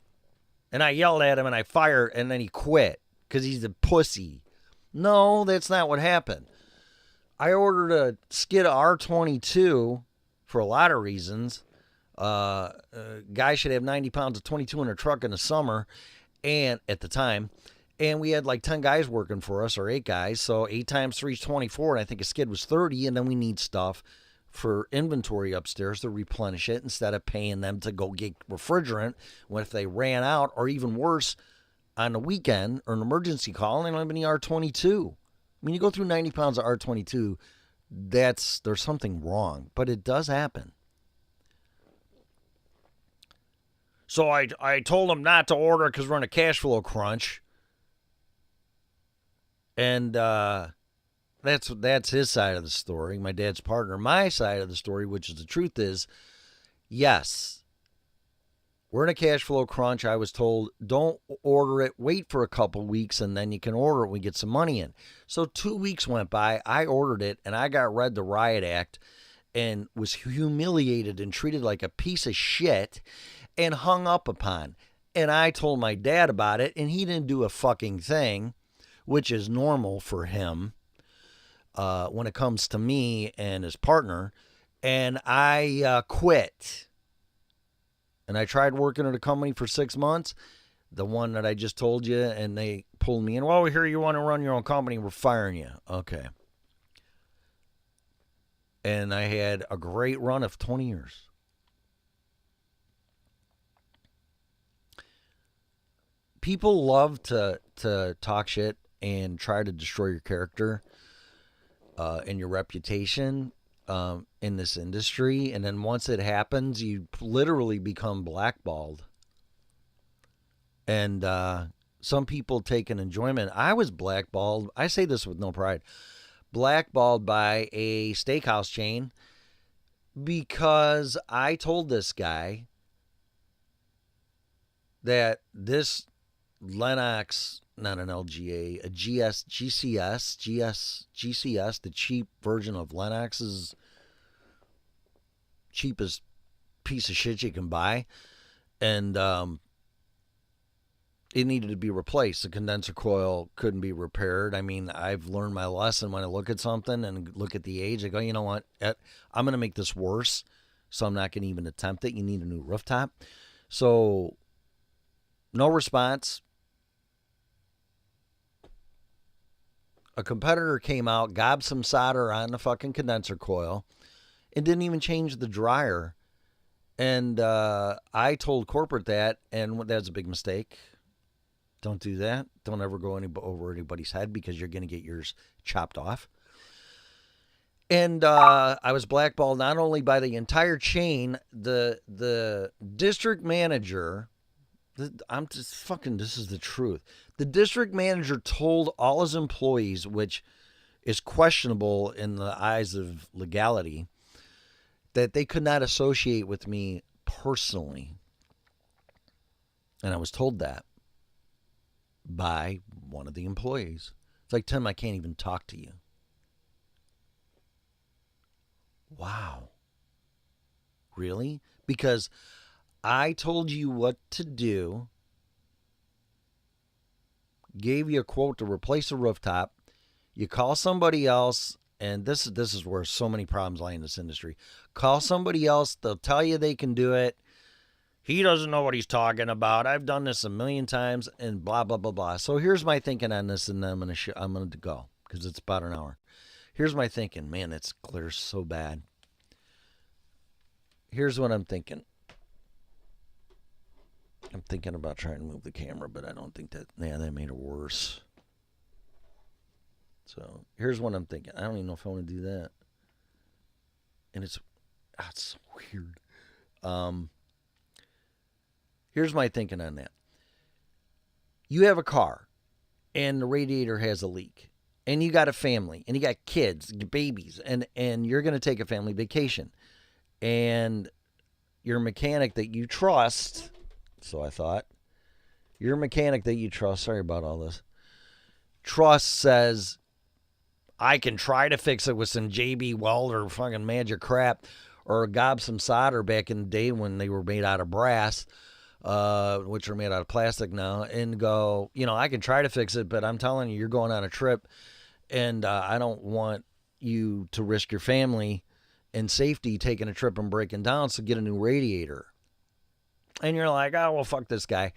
And I yelled at him and I fired, and then he quit because he's a pussy. No, that's not what happened. I ordered a skid of R22 for a lot of reasons. Guy should have 90 pounds of 22 in a truck in the summer, and at the time, and we had like 10 guys working for us, or 8 guys, so 8 times 3 is 24, and I think a skid was 30, and then we need stuff for inventory upstairs to replenish it instead of paying them to go get refrigerant when if they ran out, or even worse, on the weekend or an emergency call and they don't have any R22. I mean, you go through 90 pounds of R22, there's something wrong, but it does happen. So I told him not to order because we're in a cash flow crunch. And that's his side of the story, my dad's partner. My side of the story, which is the truth, is, yes, we're in a cash flow crunch. I was told, don't order it, wait for a couple weeks, and then you can order it when we get some money in. So 2 weeks went by, I ordered it, and I got read the riot act and was humiliated and treated like a piece of shit and hung up upon. And I told my dad about it, and he didn't do a fucking thing, which is normal for him when it comes to me and his partner. And I quit. And I tried working at a company for 6 months, the one that I just told you, and they pulled me in. Well, we hear you want to run your own company. We're firing you. Okay. And I had a great run of 20 years. people love to talk shit and try to destroy your character and your reputation in this industry. And then once it happens, you literally become blackballed. And some people take an enjoyment. I was blackballed. I say this with no pride. Blackballed by a steakhouse chain because I told this guy that this Lennox, not an LGA, a GCS, the cheap version of Lennox's cheapest piece of shit you can buy. And it needed to be replaced. The condenser coil couldn't be repaired. I mean, I've learned my lesson when I look at something and look at the age. I go, you know what? I'm going to make this worse, so I'm not going to even attempt it. You need a new rooftop. So, no response. A competitor came out, gobbed some solder on the fucking condenser coil, and didn't even change the dryer. And I told corporate that, and that's a big mistake. Don't do that. Don't ever go over anybody's head because you're going to get yours chopped off. And I was blackballed not only by the entire chain, the district manager. I'm just fucking. This is the truth. The district manager told all his employees, which is questionable in the eyes of legality, that they could not associate with me personally. And I was told that by one of the employees. It's like, Tim, I can't even talk to you. Wow. Really? Because I told you what to do, gave you a quote to replace a rooftop, you call somebody else, and this is where so many problems lie in this industry. Call somebody else, they'll tell you they can do it. He doesn't know what he's talking about. I've done this a million times, and blah, blah, blah, blah. So here's my thinking on this, and then I'm gonna go because it's about an hour. Here's my thinking. Man, it's clear so bad. Here's what I'm thinking. I'm thinking about trying to move the camera, but I don't think that, that made it worse. So here's what I'm thinking. I don't even know if I want to do that. And it's so weird. Here's my thinking on that. You have a car and the radiator has a leak, and you got a family and you got kids, babies, and you're going to take a family vacation, and your mechanic that you trust, so I thought, your mechanic that you trust, sorry about all this, trust says, I can try to fix it with some JB Weld or fucking magic crap, or gob some solder back in the day when they were made out of brass, which are made out of plastic now, and go, I can try to fix it, but I'm telling you, you're going on a trip, and I don't want you to risk your family and safety taking a trip and breaking down, so get a new radiator. And you're like, oh, well, fuck this guy.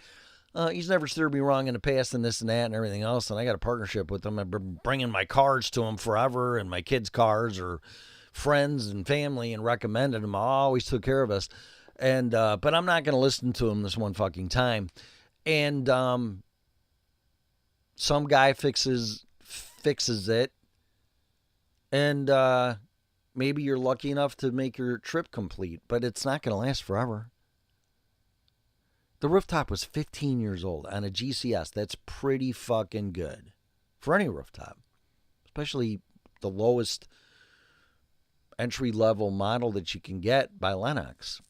He's never steered me wrong in the past and this and that and everything else, and I got a partnership with him. I've been bringing my cars to him forever, and my kids' cars, or friends and family, and recommended him. I always took care of us. And but I'm not going to listen to him this one fucking time. And some guy fixes it, and maybe you're lucky enough to make your trip complete, but it's not going to last forever. The rooftop was 15 years old on a GCS. That's pretty fucking good for any rooftop, especially the lowest entry-level model that you can get by Lennox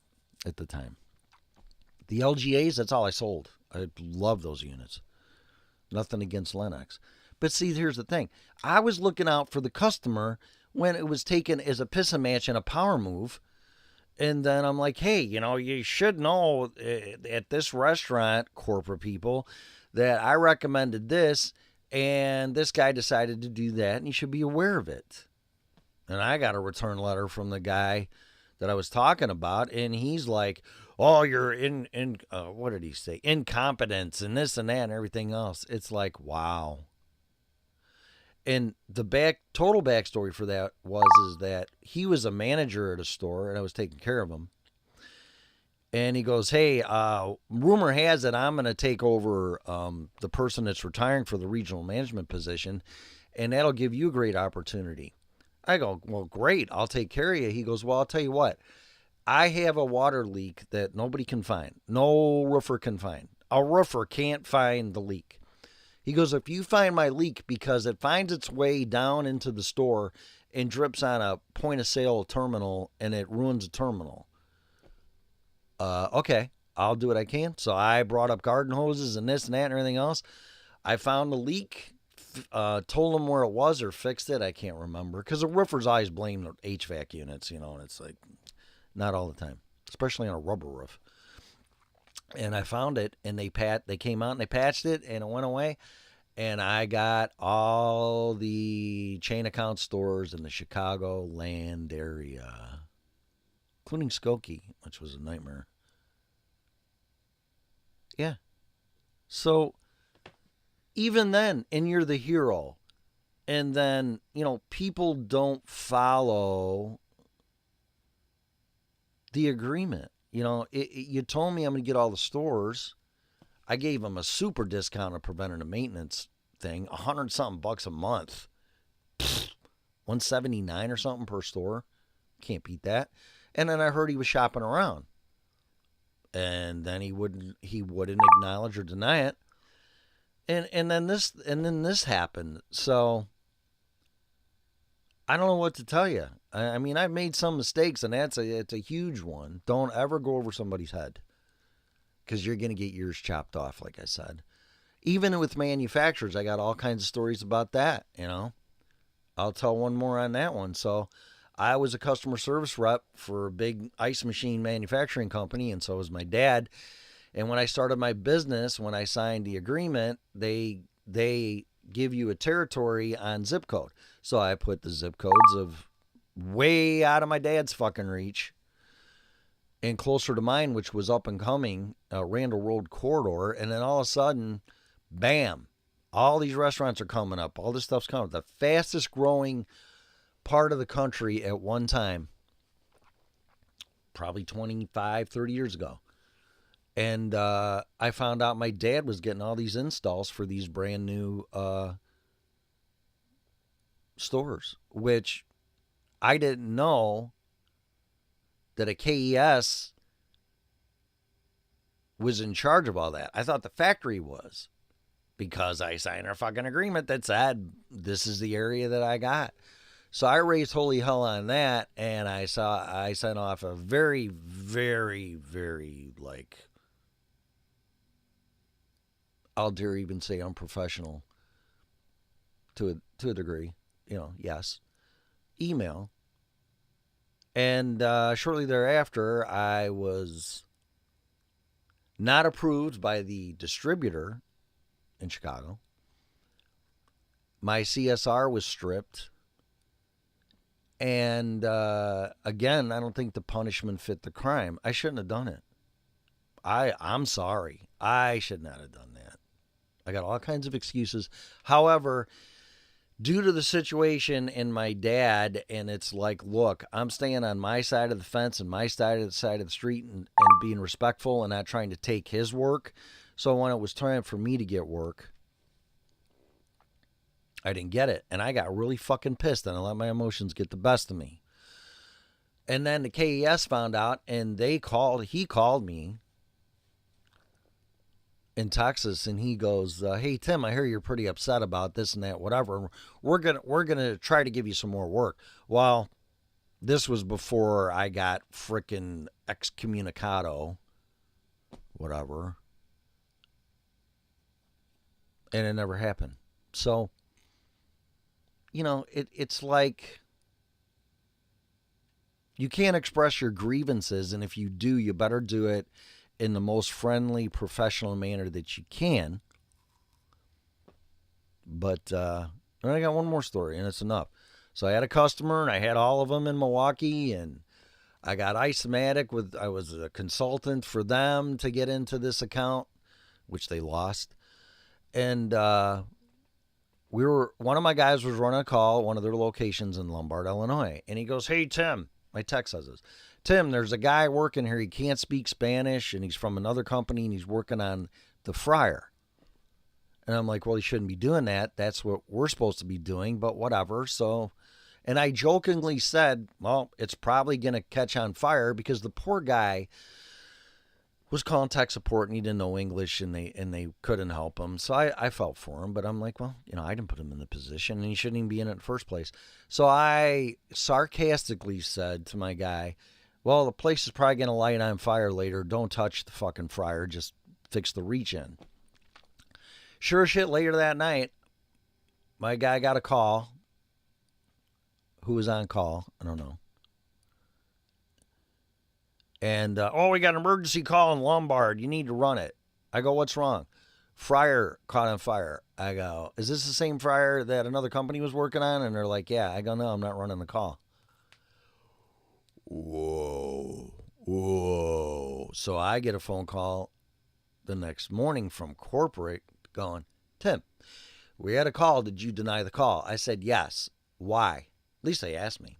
at the time. The LGAs, that's all I sold. I love those units. Nothing against Lennox. But see, here's the thing. I was looking out for the customer when it was taken as a piss and match and a power move. And then I'm like, hey, you should know at this restaurant, corporate people, that I recommended this, and this guy decided to do that, and you should be aware of it. And I got a return letter from the guy that I was talking about, and he's like, oh, you're what did he say? Incompetence and this and that and everything else. It's like, wow. And the total backstory for that is that he was a manager at a store, and I was taking care of him. And he goes, hey, rumor has it I'm going to take over the person that's retiring for the regional management position, and that'll give you a great opportunity. I go, well, great. I'll take care of you. He goes, well, I'll tell you what. I have a water leak that nobody can find. No roofer can find. A roofer can't find the leak. He goes, if you find my leak because it finds its way down into the store and drips on a point of sale terminal and it ruins a terminal, okay, I'll do what I can. So I brought up garden hoses and this and that and everything else. I found the leak, told them where it was or fixed it. I can't remember because the roofers always blame the HVAC units, and it's like not all the time, especially on a rubber roof. And I found it, and they came out and they patched it, and it went away. And I got all the chain account stores in the Chicagoland area, including Skokie, which was a nightmare. Yeah. So even then, and you're the hero, and then people don't follow the agreement. You told me I'm going to get all the stores. I gave them a super discount of preventative maintenance thing, 100 something bucks a month, 179 or something per store. Can't beat that. And then I heard he was shopping around, and then he wouldn't acknowledge or deny it. And then this happened. So I don't know what to tell you. I mean, I've made some mistakes, and it's a huge one. Don't ever go over somebody's head, because you're going to get yours chopped off, like I said. Even with manufacturers, I got all kinds of stories about that, I'll tell one more on that one. So I was a customer service rep for a big ice machine manufacturing company, and so was my dad. And when I started my business, when I signed the agreement, they give you a territory on zip code. So I put the zip codes of way out of my dad's fucking reach and closer to mine, which was up and coming, Randall Road corridor. And then all of a sudden, bam, all these restaurants are coming up. All this stuff's coming up. The fastest growing part of the country at one time, probably 25, 30 years ago. And I found out my dad was getting all these installs for these brand new stores, which I didn't know that a KES was in charge of all that. I thought the factory was, because I signed a fucking agreement that said this is the area that I got. So I raised holy hell on that, and I sent off a very, very, very, I'll dare even say unprofessional to a degree, yes, email. And shortly thereafter, I was not approved by the distributor in Chicago. My CSR was stripped. And again, I don't think the punishment fit the crime. I shouldn't have done it. I'm sorry. I should not have done that. I got all kinds of excuses. However, due to the situation and my dad, and it's like, look, I'm staying on my side of the fence and my side of the street and being respectful and not trying to take his work. So when it was time for me to get work, I didn't get it. And I got really fucking pissed, and I let my emotions get the best of me. And then the KES found out, and he called me in Texas, and he goes, hey, Tim, I hear you're pretty upset about this and that, whatever. We're gonna try to give you some more work. Well, this was before I got frickin' excommunicado, whatever. And it never happened. So, it's like you can't express your grievances, and if you do, you better do it in the most friendly, professional manner that you can. But I got one more story, and it's enough. So I had a customer, and I had all of them in Milwaukee, and I got Isomatic I was a consultant for them to get into this account, which they lost. And one of my guys was running a call at one of their locations in Lombard, Illinois, and he goes, hey, Tim, my text says this, Tim, there's a guy working here. He can't speak Spanish, and he's from another company, and he's working on the fryer. And I'm like, well, he shouldn't be doing that. That's what we're supposed to be doing, but whatever. So, and I jokingly said, well, it's probably going to catch on fire because the poor guy was calling tech support and he didn't know English and they couldn't help him. So I felt for him, but I'm like, well, I didn't put him in the position and he shouldn't even be in it in the first place. So I sarcastically said to my guy, well, the place is probably going to light on fire later. Don't touch the fucking fryer. Just fix the reach in. Sure as shit, later that night, my guy got a call. Who was on call? I don't know. And, we got an emergency call in Lombard. You need to run it. I go, what's wrong? Fryer caught on fire. I go, is this the same fryer that another company was working on? And they're like, yeah. I go, no, I'm not running the call. Whoa. So I get a phone call the next morning from corporate going, Tim, we had a call. Did you deny the call? I said, yes. Why? At least they asked me.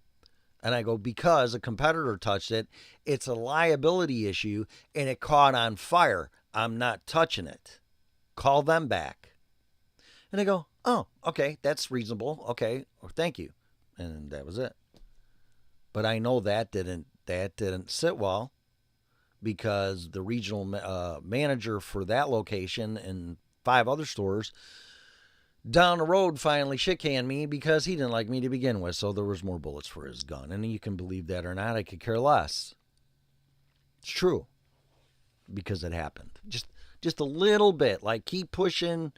And I go, because a competitor touched it. It's a liability issue and it caught on fire. I'm not touching it. Call them back. And they go, oh, okay, that's reasonable. Okay, well, thank you. And that was it. But I know that didn't sit well because the regional manager for that location and 5 other stores down the road finally shit-canned me because he didn't like me to begin with. So there was more bullets for his gun. And you can believe that or not, I could care less. It's true. Because it happened. Just a little bit. Like, keep pushing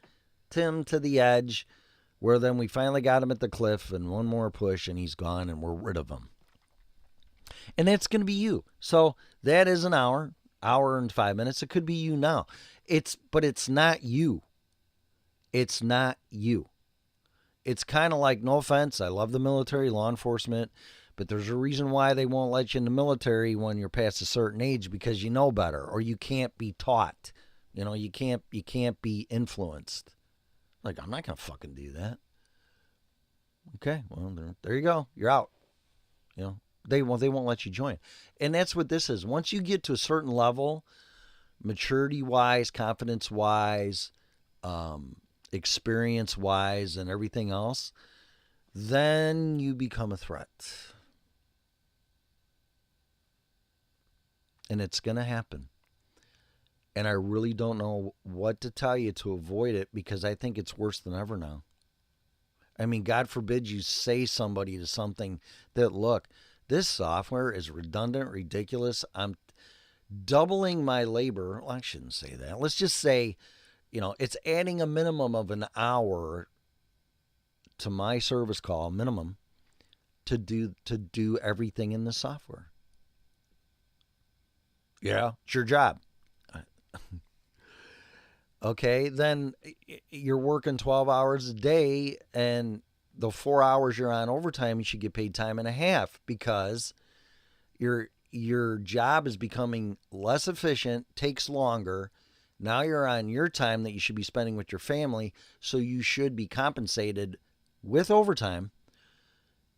Tim to the edge, where then we finally got him at the cliff, and one more push, and he's gone, and we're rid of him. And that's going to be you. So that is an hour and 5 minutes. It could be you now. But it's not you. It's not you. It's kind of like, no offense, I love the military, law enforcement, but there's a reason why they won't let you in the military when you're past a certain age, because you know better, or you can't be taught. You can't be influenced. Like, I'm not going to fucking do that. Okay, well, there you go. You're out. They won't let you join. And that's what this is. Once you get to a certain level, maturity-wise, confidence-wise, experience-wise, and everything else, then you become a threat. And it's going to happen. And I really don't know what to tell you to avoid it, because I think it's worse than ever now. I mean, God forbid you say somebody to something that, look, this software is redundant, ridiculous. I'm doubling my labor. Well, I shouldn't say that. Let's just say, it's adding a minimum of an hour to my service call, minimum, to do everything in the software. Yeah, it's your job. Okay, then you're working 12 hours a day, and the 4 hours you're on overtime, you should get paid time and a half, because your job is becoming less efficient, takes longer. Now you're on your time that you should be spending with your family, so you should be compensated with overtime.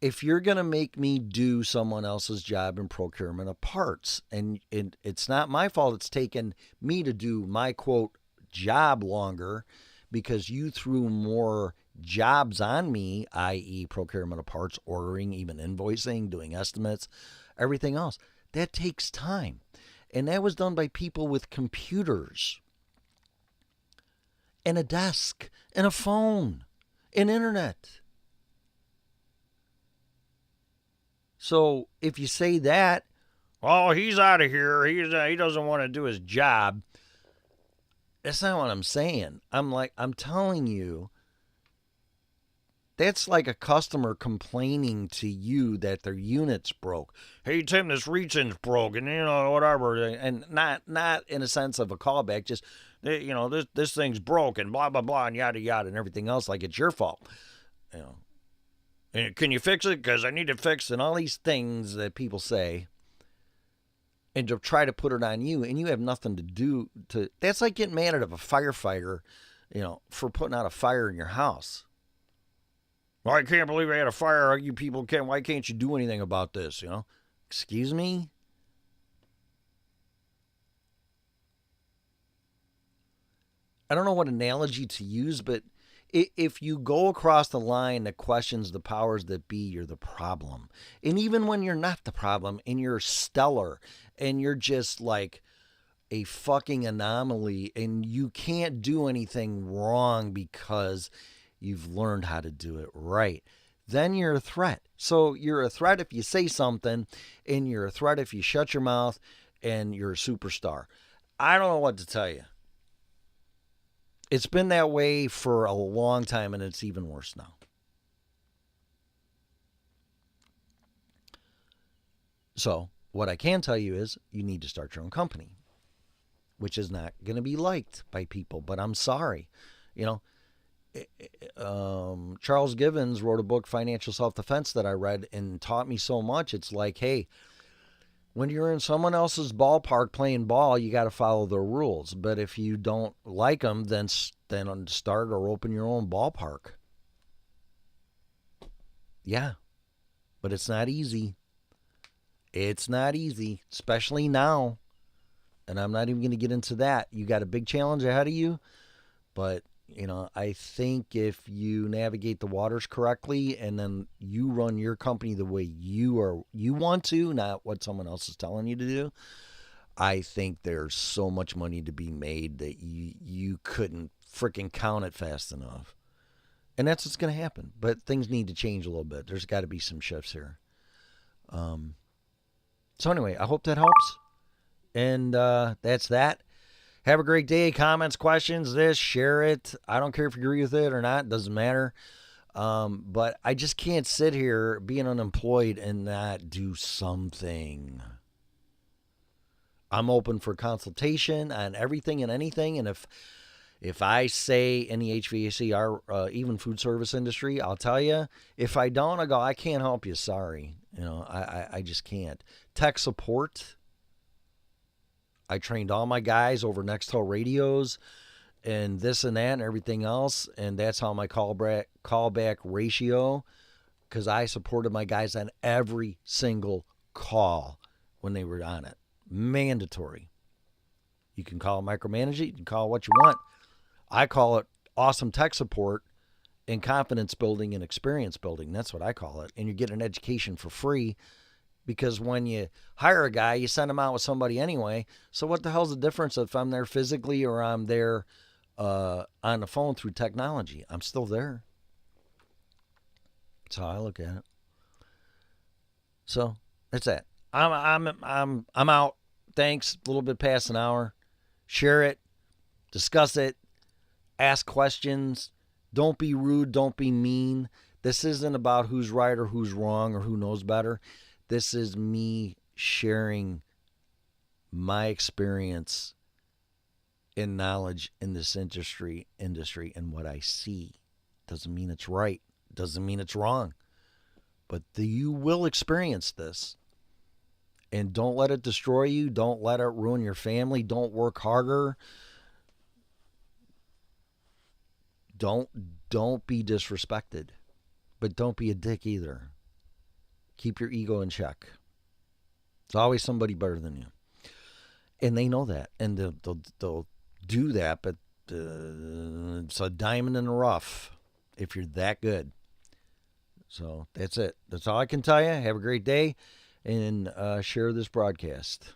If you're going to make me do someone else's job in procurement of parts, and it's not my fault, it's taken me to do my, quote, job longer because you threw more jobs on me, i.e. procurement of parts, ordering, even invoicing, doing estimates, everything else. That takes time. And that was done by people with computers and a desk and a phone and internet. So if you say that, oh, he's out of here, he doesn't want to do his job, that's not what I'm saying. I'm telling you, that's like a customer complaining to you that their unit's broke. Hey, Tim, this reach-in's broke, and whatever, and not in a sense of a callback, just this thing's broken, blah blah blah, and yada yada, and everything else, like it's your fault. And can you fix it? Because I need it fixed, and all these things that people say, and to try to put it on you, and you have nothing to do to. That's like getting mad at a firefighter, for putting out a fire in your house. Well, I can't believe I had a fire. You people can't. Why can't you do anything about this? Excuse me. I don't know what analogy to use, but if you go across the line that questions the powers that be, you're the problem. And even when you're not the problem and you're stellar and you're just like a fucking anomaly and you can't do anything wrong because you've learned how to do it right, then you're a threat. So you're a threat if you say something, and you're a threat if you shut your mouth, and you're a superstar. I don't know what to tell you. It's been that way for a long time, and it's even worse now. So, what I can tell you is you need to start your own company, which is not going to be liked by people, but I'm sorry. You know, Charles Givens wrote a book, Financial Self-Defense, that I read and taught me so much. It's like, hey, when you're in someone else's ballpark playing ball, you got to follow their rules. But if you don't like them, then start or open your own ballpark. Yeah, but it's not easy. It's not easy, especially now. And I'm not even going to get into that. You got a big challenge ahead of you, but you know, I think if you navigate the waters correctly and then you run your company the way you want to, not what someone else is telling you to do, I think there's so much money to be made that you couldn't freaking count it fast enough. And that's what's going to happen. But things need to change a little bit. There's got to be some shifts here. So anyway, I hope that helps. And that's that. Have a great day. Comments, questions, share it. I don't care if you agree with it or not. It doesn't matter. But I just can't sit here being unemployed and not do something. I'm open for consultation on everything and anything. And if I say in the HVAC or even food service industry, I'll tell you. If I don't, I go, I can't help you. Sorry. You know, I just can't. Tech support. I trained all my guys over Nextel radios and this and that and everything else. And that's how my callback ratio, because I supported my guys on every single call when they were on it. Mandatory. You can call it micromanage it. You can call it what you want. I call it awesome tech support and confidence building and experience building. That's what I call it. And you get an education for free. Because when you hire a guy, you send him out with somebody anyway. So what the hell's the difference if I'm there physically or I'm there on the phone through technology? I'm still there. That's how I look at it. So that's it. I'm out. Thanks. A little bit past an hour. Share it. Discuss it. Ask questions. Don't be rude. Don't be mean. This isn't about who's right or who's wrong or who knows better. This is me sharing my experience and knowledge in this industry and what I see. Doesn't mean it's right. Doesn't mean it's wrong. But you will experience this. And don't let it destroy you. Don't let it ruin your family. Don't work harder. Don't be disrespected. But don't be a dick either. Keep your ego in check. There's always somebody better than you. And they know that. And they'll do that, but it's a diamond in the rough if you're that good. So that's it. That's all I can tell you. Have a great day and share this broadcast.